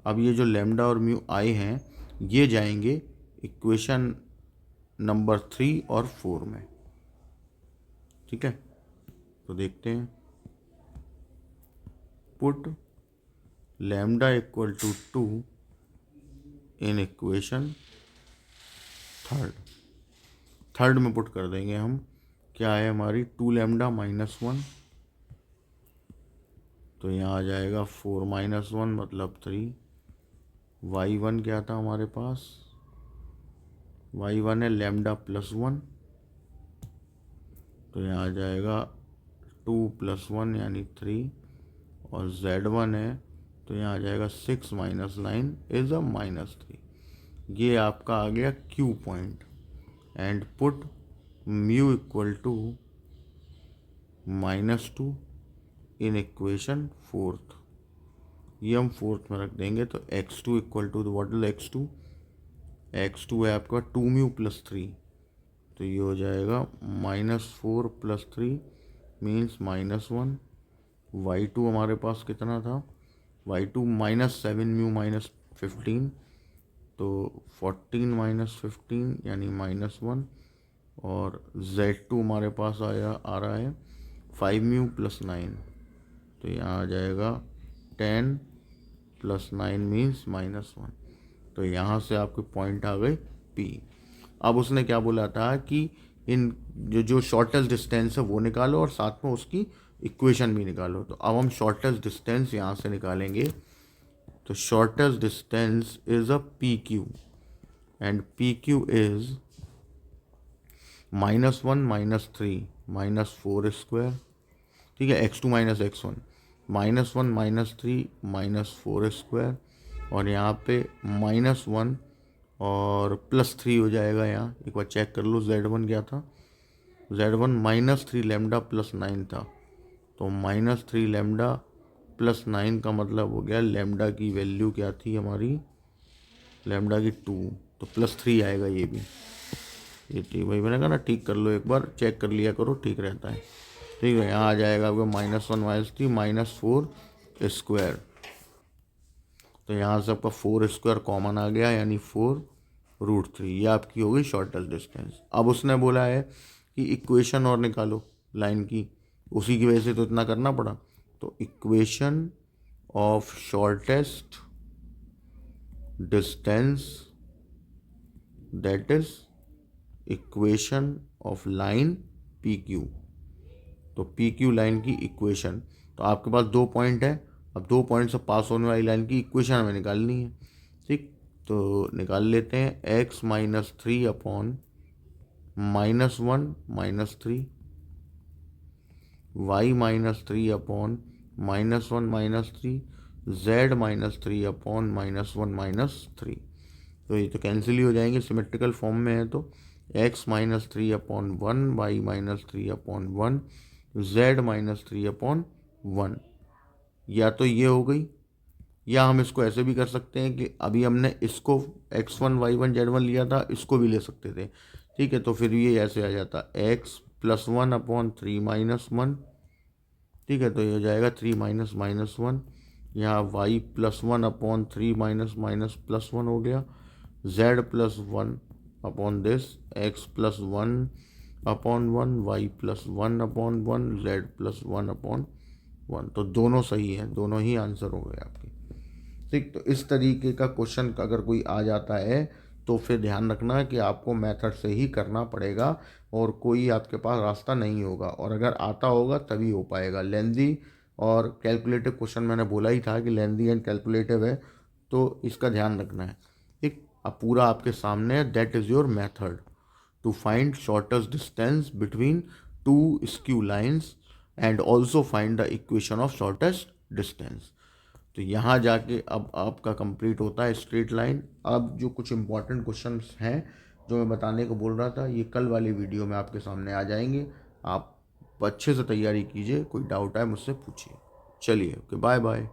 अब ये जो लैम्डा और म्यू आए हैं ये जाएंगे इक्वेशन नंबर 3 और 4 में। ठीक है, तो देखते हैं। Put lambda equal to 2 in equation third में पुट कर देंगे हम। क्या है हमारी 2 लैम्डा -1, तो यहाँ आ जाएगा 4 -1 मतलब 3। y1 क्या था हमारे पास, y1 है लैम्डा +1, तो यहाँ आ जाएगा 2 + 1 यानी 3। और z1 है तो यहाँ आ जाएगा 6 - 9 इज अ -3। ये आपका आ गया Q point. And put mu equal to -2 in equation 4th। ये हम 4th में रख देंगे। तो x2 equal to what is x2, x2 है आपका 2 म्यू प्लस 3, तो ये हो जाएगा -4 + 3 मीन्स -1। y2 हमारे पास कितना था, y2 -7 म्यू -15, तो 14 - 15 यानी -1। और z2 हमारे पास आ रहा है 5 म्यू + 9, तो यहाँ आ जाएगा 10 + 9 मीन्स -1। तो यहाँ से आपके पॉइंट आ गए P। अब उसने क्या बोला था कि इन जो शॉर्टेस्ट डिस्टेंस है वो निकालो और साथ में उसकी इक्वेशन भी निकालो। तो अब हम शॉर्टेस्ट डिस्टेंस यहाँ से निकालेंगे। तो shortest distance is a PQ and PQ is -1 - 3 -4 square. ठीक है, x2 - x1 -1 - 3 -4 स्क्वायर। और यहाँ पे -1 और +3 हो जाएगा। यहाँ एक बार चेक कर लो z1 क्या था, z1 -3 लैम्डा + 9 था, तो -3 लैम्डा + 9 का मतलब हो गया लैम्डा की वैल्यू क्या थी हमारी, लैम्डा की 2, तो +3 आएगा ये भी। ये ठीक भाई मैंने कहा ना, ठीक कर लो, एक बार चेक कर लिया करो, ठीक रहता है। ठीक है, यहाँ आ जाएगा आपको -1 - 3 -4 स्क्वायर। तो यहाँ से आपका 4 स्क्वायर कॉमन आ गया यानी 4√3। ये आपकी हो गई शॉर्टेस्ट डिस्टेंस। अब उसने बोला है कि इक्वेशन और निकालो लाइन की, उसी की वजह से तो इतना करना पड़ा। तो equation of shortest distance that is equation of line PQ। तो PQ लाइन की इक्वेशन, तो आपके पास 2 पॉइंट है। अब 2 पॉइंट से पास होने वाली लाइन की इक्वेशन हमें निकालनी है। ठीक, तो निकाल लेते हैं। x - 3 upon -1 - 3, y - 3 upon -1 - 3, z - 3 upon -1 - 3। तो ये तो कैंसिल ही हो जाएंगे, सिमेट्रिकल फॉर्म में है। तो x - 3 upon 1, y - 3 upon 1, z - 3 upon 1। या तो ये हो गई, या हम इसको ऐसे भी कर सकते हैं कि अभी हमने इसको x1 y1 z1 लिया था, इसको भी ले सकते थे। ठीक है, तो फिर ये ऐसे आ जाता x +1 अपॉन 3 - 1। ठीक है, तो ये हो जाएगा 3 - -1 यहाँ y plus 1/3 minus minus plus 1 हो गया, z plus 1/this, x plus 1/1, y plus 1/1, z plus 1/1। तो दोनों सही है, दोनों ही आंसर हो गए आपके। ठीक, तो इस तरीके का क्वेश्चन अगर कोई आ जाता है तो फिर ध्यान रखना कि आपको मेथड से ही करना पड़ेगा और कोई आपके पास रास्ता नहीं होगा, और अगर आता होगा तभी हो पाएगा। लेंदी और कैलकुलेटिव क्वेश्चन मैंने बोला ही था कि लेंदी एंड कैलकुलेटिव है, तो इसका ध्यान रखना है। ठीक, अब पूरा आपके सामने है। That is your method to find shortest distance between two skew lines and also find the equation of shortest distance. तो यहाँ जाके अब आपका कंप्लीट होता है स्ट्रेट लाइन। अब जो कुछ इंपॉर्टेंट क्वेश्चंस हैं जो मैं बताने को बोल रहा था, ये कल वाली वीडियो में आपके सामने आ जाएंगे। आप अच्छे से तैयारी कीजिए, कोई डाउट है मुझसे पूछिए। चलिए, ओके, बाय बाय।